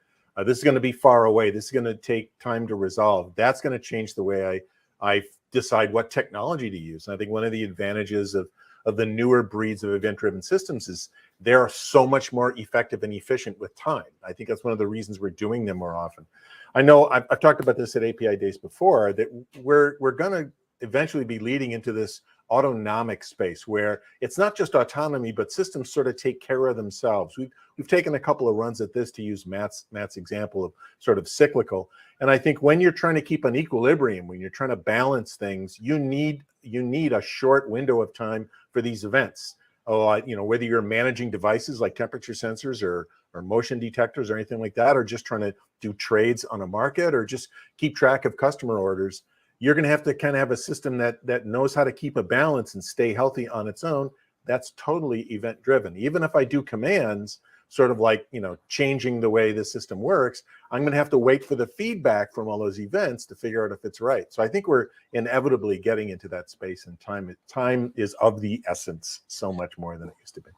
This is going to be far away. This is going to take time to resolve. That's going to change the way I decide what technology to use. And I think one of the advantages of the newer breeds of event-driven systems is they're so much more effective and efficient with time. I think that's one of the reasons we're doing them more often. I know I've talked about this at API Days before, that we're going to eventually be leading into this autonomic space where it's not just autonomy, but systems sort of take care of themselves. We've taken a couple of runs at this, to use Matt's example of sort of cyclical. And I think when you're trying to keep an equilibrium, when you're trying to balance things, you need a short window of time for these events. Whether you're managing devices like temperature sensors or motion detectors or anything like that, or just trying to do trades on a market, or just keep track of customer orders, you're going to have to kind of have a system that knows how to keep a balance and stay healthy on its own. That's totally event driven. Even if I do commands, sort of like, changing the way the system works, I'm going to have to wait for the feedback from all those events to figure out if it's right. So I think we're inevitably getting into that space, and time is of the essence so much more than it used to be.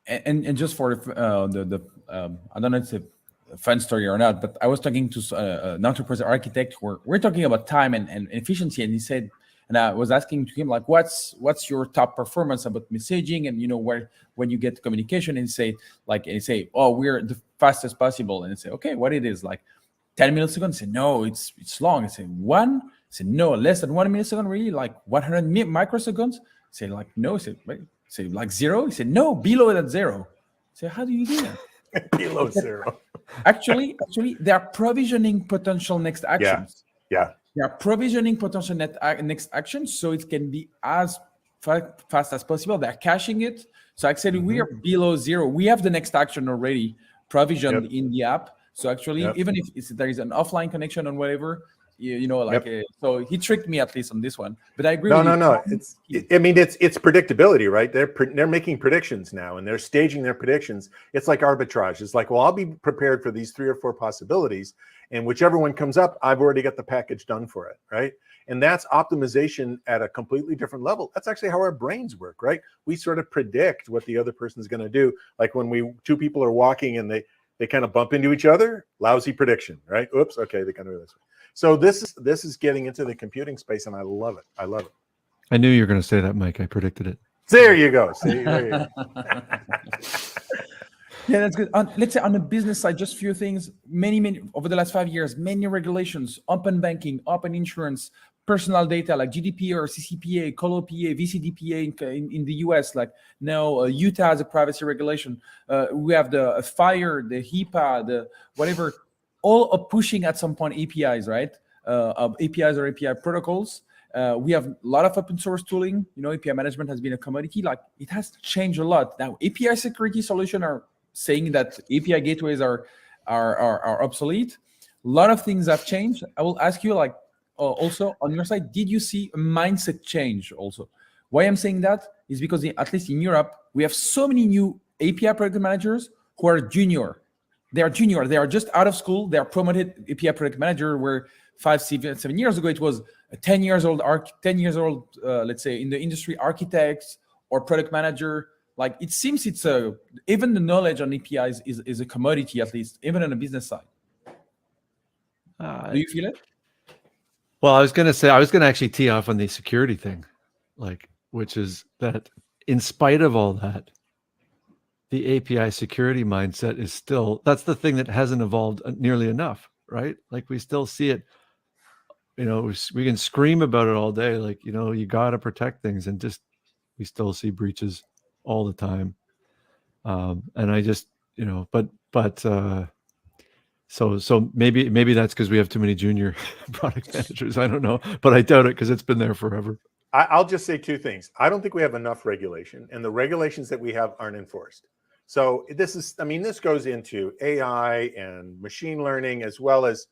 And just for I don't know if it's a fun story or not, but I was talking to an enterprise architect where we're talking about time and efficiency, and he said, and I was asking to him, like, what's your top performance about messaging, and where when you get communication, and he say, oh, we're the fastest possible, and I say, okay, what it is, like 10 milliseconds? I say, no, it's long. I say, one? I say, no, less than 1 millisecond, really, like 100 microseconds? I say, like, no. I say, wait. I say, like zero? He said, no, below that zero. I say, how do you do that? Below zero. Actually, they are provisioning potential next actions. Yeah. They are provisioning potential next actions, so it can be as fast as possible. They're caching it. So actually, we are below zero. We have the next action already provisioned in the app. So actually, even if there is an offline connection or whatever, so he tricked me at least on this one. But I agree. No. It's predictability, right? They're making predictions now, and they're staging their predictions. It's like arbitrage. It's like, well, I'll be prepared for these 3 or 4 possibilities, and whichever one comes up, I've already got the package done for it, right? And that's optimization at a completely different level. That's actually how our brains work, right? We sort of predict what the other person's going to do. Like when 2 people are walking and they kind of bump into each other, lousy prediction, right? Oops, okay, they kind of do this way. So this is getting into the computing space, and I love it. I knew you were going to say that, Mike. I predicted it. There you go. See, there you go. Yeah, that's good. Let's say on the business side, just a few things. Many over the last 5 years, many regulations: open banking, open insurance, personal data like GDPR, CCPA, ColoPA, VCDPA in the US. Like now, Utah has a privacy regulation. We have the FHIR, the HIPAA, the whatever. All are pushing at some point APIs, right? APIs or API protocols. We have a lot of open source tooling. API management has been a commodity. Like, it has changed a lot. Now, API security solutions are saying that API gateways are obsolete. A lot of things have changed. I will ask you, like, also on your side, did you see a mindset change also? Why I'm saying that is because at least in Europe, we have so many new API product managers who are junior. They are junior. They are just out of school. They are promoted API product manager, where 7 years ago, it was a 10 years old, let's say in the industry, architects or product manager. Like it seems even the knowledge on APIs is a commodity, at least, even on the business side. Do you feel it? Well, I was going to actually tee off on the security thing, which is that in spite of all that, the API security mindset is still, that's the thing that hasn't evolved nearly enough, right? Like we still see it, we can scream about it all day. Like, you got to protect things, and just, we still see breaches all the time. And I just, so maybe that's because we have too many junior product managers. I don't know, but I doubt it because it's been there forever. I'll just say two things. I don't think we have enough regulation, and the regulations that we have aren't enforced. So this goes into AI and machine learning, as well as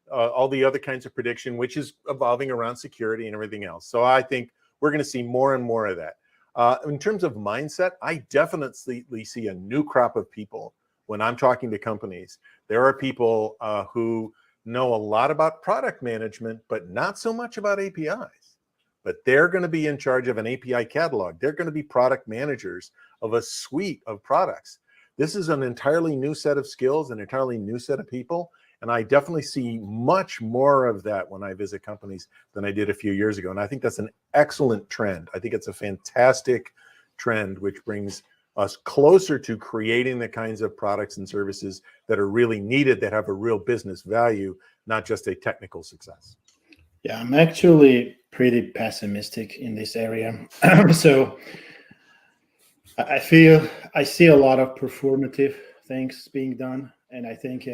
all the other kinds of prediction, which is evolving around security and everything else. So I think we're going to see more and more of that. In terms of mindset, I definitely see a new crop of people when I'm talking to companies. There are people who know a lot about product management, but not so much about APIs. But they're going to be in charge of an API catalog. They're going to be product managers of a suite of products. This is an entirely new set of skills, an entirely new set of people. And I definitely see much more of that when I visit companies than I did a few years ago. And I think that's an excellent trend. I think it's a fantastic trend, which brings us closer to creating the kinds of products and services that are really needed, that have a real business value, not just a technical success. Yeah, I'm actually pretty pessimistic in this area. So I see a lot of performative things being done. And I think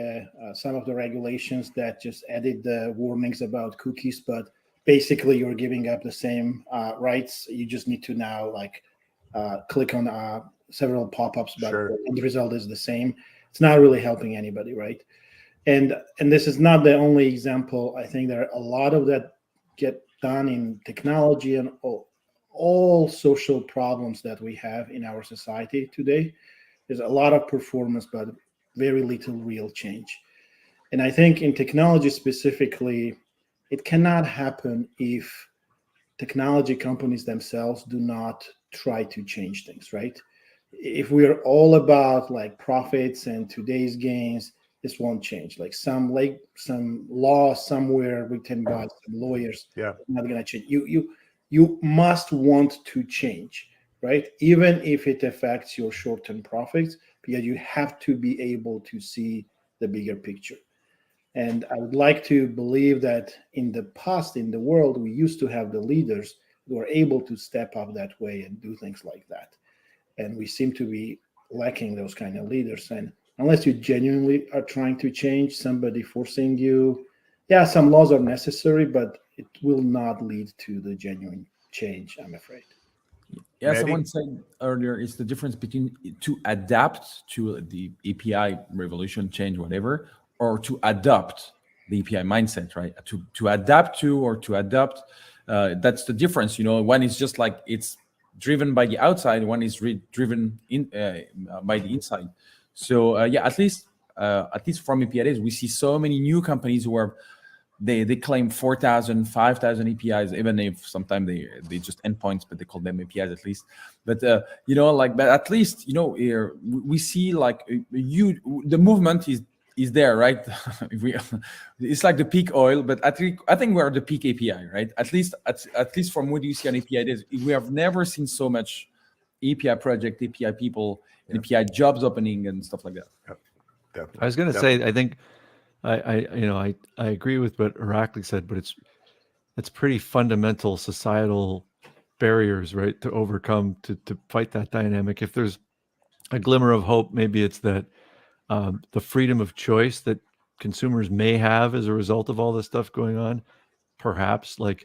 some of the regulations that just added the warnings about cookies, but basically you're giving up the same rights. You just need to now click on several pop-ups, but Sure. the result is the same. It's not really helping anybody, right? And this is not the only example. I think there are a lot of that get done in technology and all social problems that we have in our society today. There's a lot of performance, but very little real change. And I think in technology specifically, it cannot happen if technology companies themselves do not try to change things, right? If we're all about profits and today's gains, this won't change. Some law somewhere written by some lawyers, Yeah, not going to change. You must want to change, right? Even if it affects your short-term profits, because you have to be able to see the bigger picture. And I would like to believe that in the past, in the world, we used to have the leaders who are able to step up that way and do things like that. And we seem to be lacking those kind of leaders. And unless you genuinely are trying to change, somebody forcing you, yeah, some laws are necessary, but it will not lead to the genuine change, I'm afraid. Yeah, Mehdi? someone said earlier, it's the difference between to adapt to the API revolution, change, whatever, or to adopt the API mindset, right? To adapt to or to adopt, that's the difference. One is just it's driven by the outside, one is driven by the inside. So yeah, at least from Apidays, we see so many new companies who are they claim 4,000, 5,000 APIs, even if sometimes they just endpoints, but they call them APIs at least. But but at least we see the movement is there, right? It's like the peak oil, but I think we're the peak API, right? At least from what you see on Apidays, we have never seen so much API project, API people, and API jobs opening and stuff like that. Yep. Definitely. I was going to say, I think I agree with what Irakli said, but it's pretty fundamental societal barriers, right, to overcome to fight that dynamic. If there's a glimmer of hope, maybe it's that the freedom of choice that consumers may have as a result of all this stuff going on, perhaps I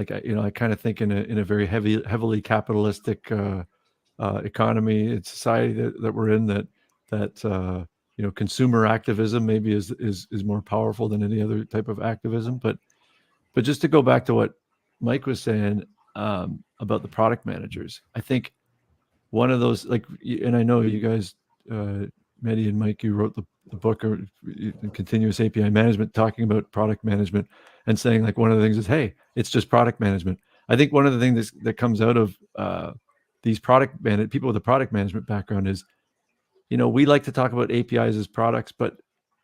kind of think in a very heavily capitalistic economy and society that we're in, that consumer activism maybe is more powerful than any other type of activism. But just to go back to what Mike was saying about the product managers, I think one of those, and I know you guys, Mehdi and Mike, you wrote the book or continuous API management, talking about product management and saying like one of the things is, hey, it's just product management. I think one of the things that comes out of these people with a product management background is, we like to talk about APIs as products, but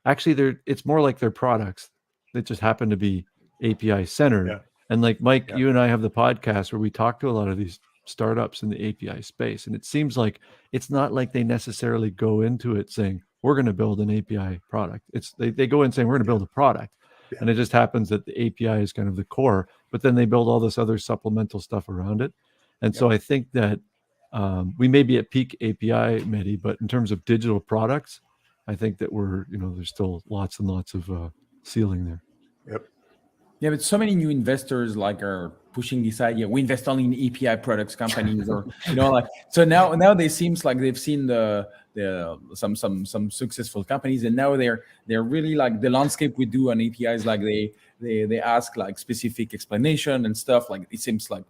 actually it's more like they're products that just happen to be API centered. Yeah. And like Mike, you and I have the podcast where we talk to a lot of these startups in the API space. And it seems like it's not like they necessarily go into it saying, we're going to build an API product. They go in saying, we're going to build a product. Yeah. And it just happens that the API is kind of the core, but then they build all this other supplemental stuff around it. And so I think that we may be at peak API, Mehdi, but in terms of digital products, I think that there's still lots and lots of ceiling there. Yep. Yeah, but so many new investors are pushing this idea. We invest only in API products companies, or so now they seems like they've seen some successful companies, and now they're really like the landscape we do on APIs. Like they ask like specific explanation and stuff. Like it seems like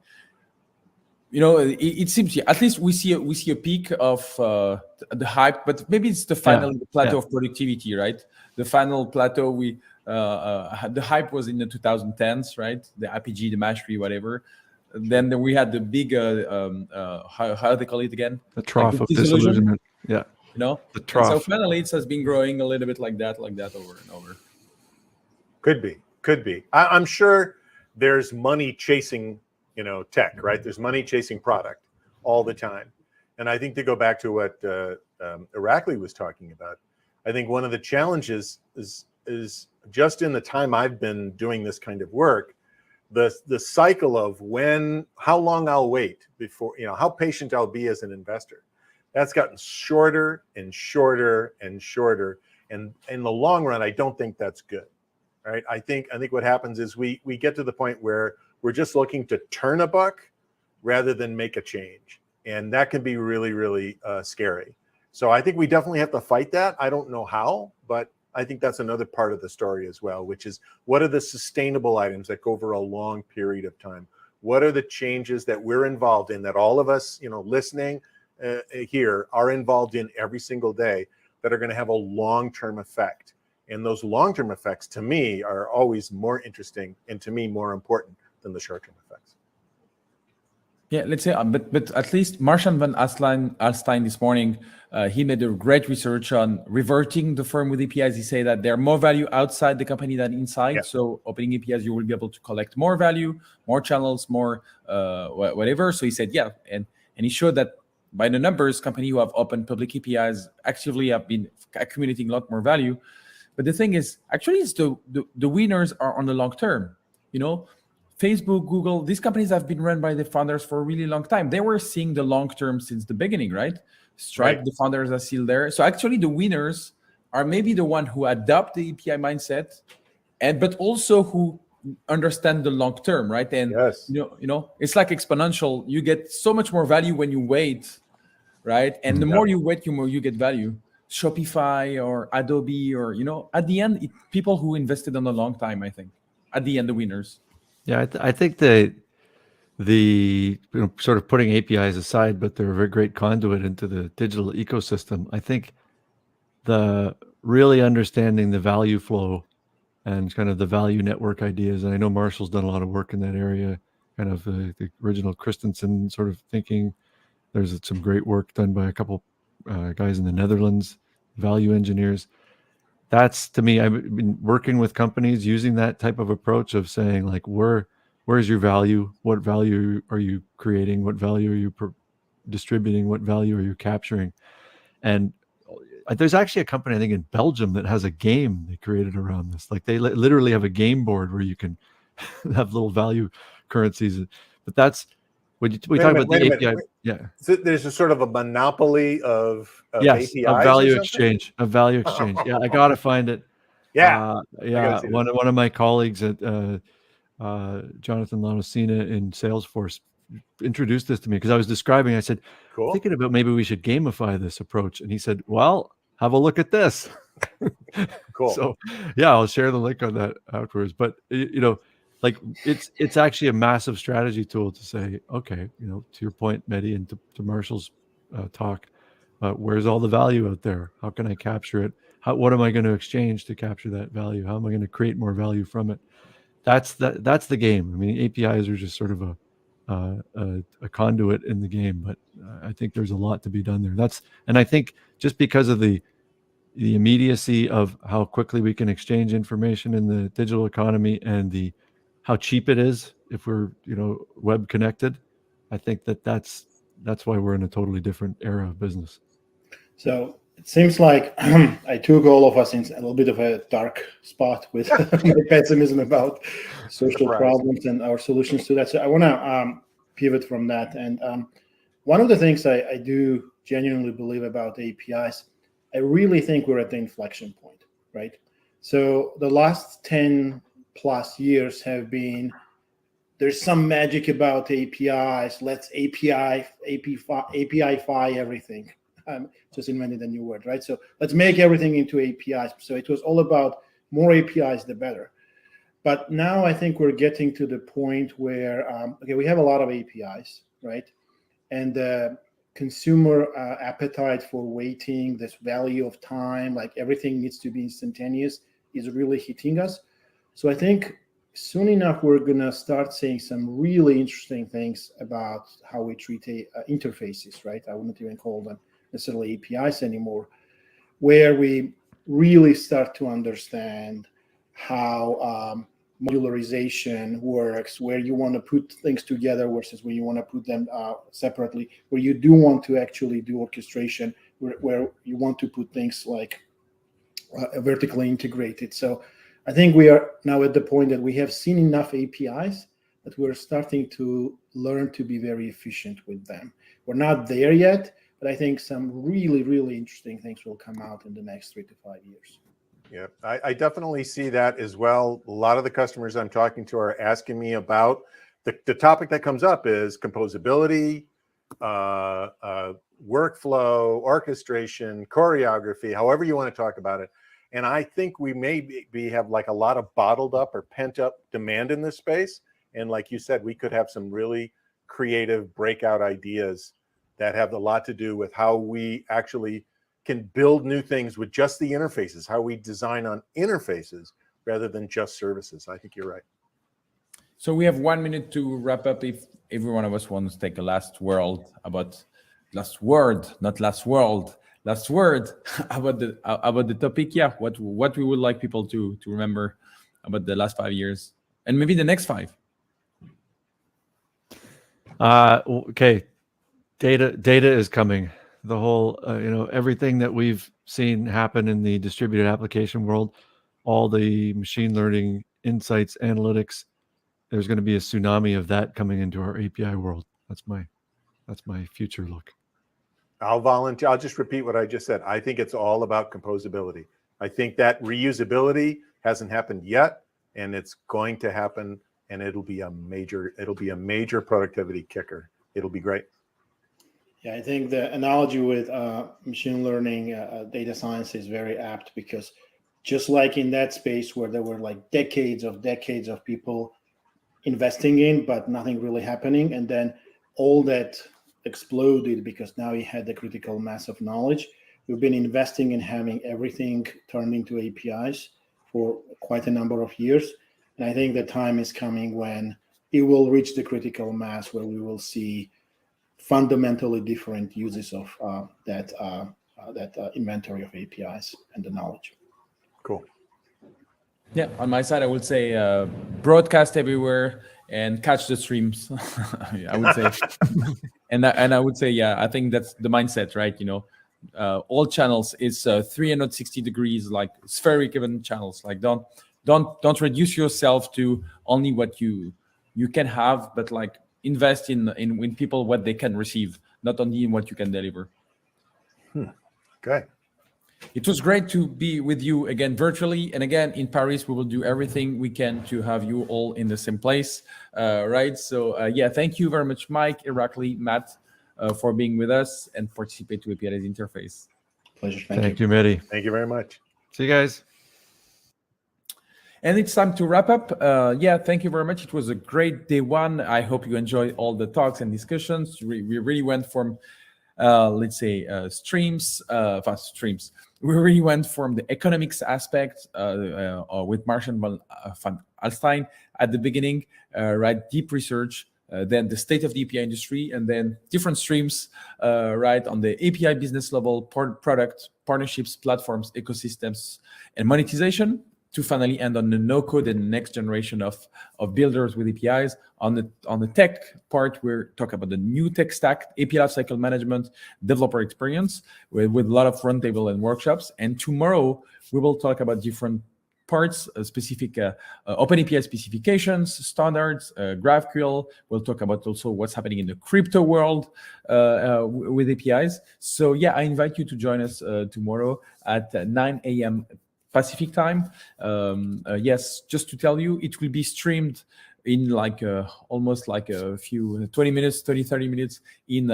it seems at least we see a peak of the hype, but maybe it's the final plateau of productivity, right? The final plateau the hype was in the 2010s, right? The RPG, the mastery, whatever. Then we had the big how do they call it again? The trough of disillusionment. Yeah. The trough. And so finally it has been growing a little bit like that over and over. Could be. I'm sure there's money chasing tech, right? There's money chasing product all the time. And I think to go back to what Irakli was talking about, I think one of the challenges is just in the time I've been doing this kind of work, the cycle of how long I'll wait before, how patient I'll be as an investor. That's gotten shorter and shorter and shorter. And in the long run, I don't think that's good, right? I think what happens is we get to the point where we're just looking to turn a buck rather than make a change. And that can be really, really scary. So I think we definitely have to fight that. I don't know how, but I think that's another part of the story as well, which is what are the sustainable items that go over a long period of time? What are the changes that we're involved in, that all of us, listening here are involved in every single day, that are going to have a long-term effect? And those long-term effects, to me, are always more interesting and to me more important than the short-term effects. Yeah, let's say, but at least Marshall van Alstein this morning, he made a great research on reverting the firm with APIs. He said that there's more value outside the company than inside. Yeah. So opening APIs, you will be able to collect more value, more channels, more whatever. So he said, yeah, and he showed that by the numbers, companies who have opened public APIs actively have been accumulating a lot more value. But the thing is, actually, it's the winners are on the long term. Facebook, Google, these companies have been run by the founders for a really long time. They were seeing the long term since the beginning, right? Stripe, the founders are still there. So actually the winners are maybe the one who adopt the API mindset, but also who understand the long term, right? And yes. It's like exponential. You get so much more value when you wait, right? And the more you wait, the more you get value. Shopify or Adobe or at the end, people who invested on a long time, I think, at the end, the winners. Yeah, I think the sort of putting APIs aside, but they're a very great conduit into the digital ecosystem. I think the really understanding the value flow and kind of the value network ideas, and I know Marshall's done a lot of work in that area, kind of the original Christensen sort of thinking. There's some great work done by a couple guys in the Netherlands, value engineers. That's, to me, I've been working with companies using that type of approach of saying, like, where's your value? What value are you creating? What value are you distributing? What value are you capturing? And there's actually a company, I think, in Belgium that has a game they created around this. Like, they literally have a game board where you can have little value currencies. But that's when we talk about the API. Yeah, so there's a sort of a monopoly of yes, APIs, of value exchange. Of value exchange. Yeah, I gotta find it. Yeah, One of my colleagues at Jonathan Lanosina in Salesforce introduced this to me because I was describing. I said, cool. Thinking about maybe we should gamify this approach, and he said, "Well, have a look at this." Cool. So, yeah, I'll share the link on that afterwards. But like it's actually a massive strategy tool to say, okay, to your point, Mehdi, and to Marshall's talk, where's all the value out there? How can I capture it? what am I going to exchange to capture that value? How am I going to create more value from it? That's the game. I mean, APIs are just sort of a conduit in the game, but I think there's a lot to be done there. And I think just because of the immediacy of how quickly we can exchange information in the digital economy and how cheap it is if we're web connected, I think that's why we're in a totally different era of business. So it seems like I took all of us in a little bit of a dark spot with my pessimism about social problems and our solutions to that. So I want to pivot from that. And one of the things I do genuinely believe about APIs, I really think we're at the inflection point, right? So the last 10 plus years have been, there's some magic about APIs. Let's API-fy everything. Just invented a new word, right? So let's make everything into APIs. So it was all about more APIs, the better. But now I think we're getting to the point where, we have a lot of APIs, right? And the consumer appetite for waiting, this value of time, like everything needs to be instantaneous, is really hitting us. So I think soon enough, we're going to start seeing some really interesting things about how we treat interfaces, right? I wouldn't even call them necessarily APIs anymore, where we really start to understand how modularization works, where you want to put things together versus where you want to put them separately, where you do want to actually do orchestration, where you want to put things like vertically integrated. So I think we are now at the point that we have seen enough APIs that we're starting to learn to be very efficient with them. We're not there yet, but I think some really, really interesting things will come out in the next 3 to 5 years. Yeah, I definitely see that as well. A lot of the customers I'm talking to are asking me about the topic that comes up is composability, workflow, orchestration, choreography, however you want to talk about it. And I think we may have like a lot of bottled up or pent up demand in this space. And like you said, we could have some really creative breakout ideas that have a lot to do with how we actually can build new things with just the interfaces, how we design on interfaces rather than just services. I think you're right. So we have 1 minute to wrap up. If every one of us wants to take a last word about last word about the topic. Yeah, what we would like people to remember about the last 5 years and maybe the next 5. Okay, data is coming. The whole everything that we've seen happen in the distributed application world, all the machine learning insights, analytics, there's going to be a tsunami of that coming into our API world. That's my future look. I'll volunteer. I'll just repeat what I just said. I think it's all about composability. I think that reusability hasn't happened yet, and it's going to happen, and it'll be a major productivity kicker. It'll be great. Yeah, I think the analogy with machine learning, data science is very apt, because just like in that space where there were like decades of people investing in, but nothing really happening, and then all that exploded because now you had the critical mass of knowledge. We've been investing in having everything turned into APIs for quite a number of years. And I think the time is coming when it will reach the critical mass where we will see fundamentally different uses of that inventory of APIs and the knowledge. Cool. Yeah, on my side, I would say broadcast everywhere and catch the streams. I would say, and I would say, yeah, I think that's the mindset, right? All channels is 360 degrees, like spheric even channels. Like don't reduce yourself to only what you can have, but like invest in people what they can receive, not only in what you can deliver. Okay. It was great to be with you again virtually, and again in Paris. We will do everything we can to have you all in the same place, right? So yeah, thank you very much, Mike, Irakli, Matt, for being with us and participate to Apidays Interface. Pleasure. Thank you, Mehdi. Thank you very much. See you guys. And it's time to wrap up. Yeah, thank you very much. It was a great day one. I hope you enjoyed all the talks and discussions. We really went from, let's say, streams, We really went from the economics aspect with Martian van Alstein at the beginning, right? Deep research, then the state of the API industry, and then different streams, right? On the API business level, product, partnerships, platforms, ecosystems, and monetization, to finally end on the no-code and next generation of builders with APIs. On the tech part, we're talking about the new tech stack, API lifecycle management, developer experience, with a lot of roundtable and workshops. And tomorrow, we will talk about different parts, specific Open API specifications, standards, GraphQL. We'll talk about also what's happening in the crypto world with APIs. So yeah, I invite you to join us tomorrow at 9 a.m. Pacific time. Yes, just to tell you, it will be streamed in like almost like a few 20 minutes, 30 minutes in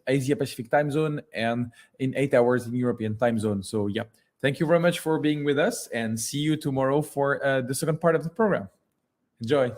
Asia Pacific time zone, and in 8 hours in European time zone. So yeah, thank you very much for being with us, and see you tomorrow for the second part of the program. Enjoy.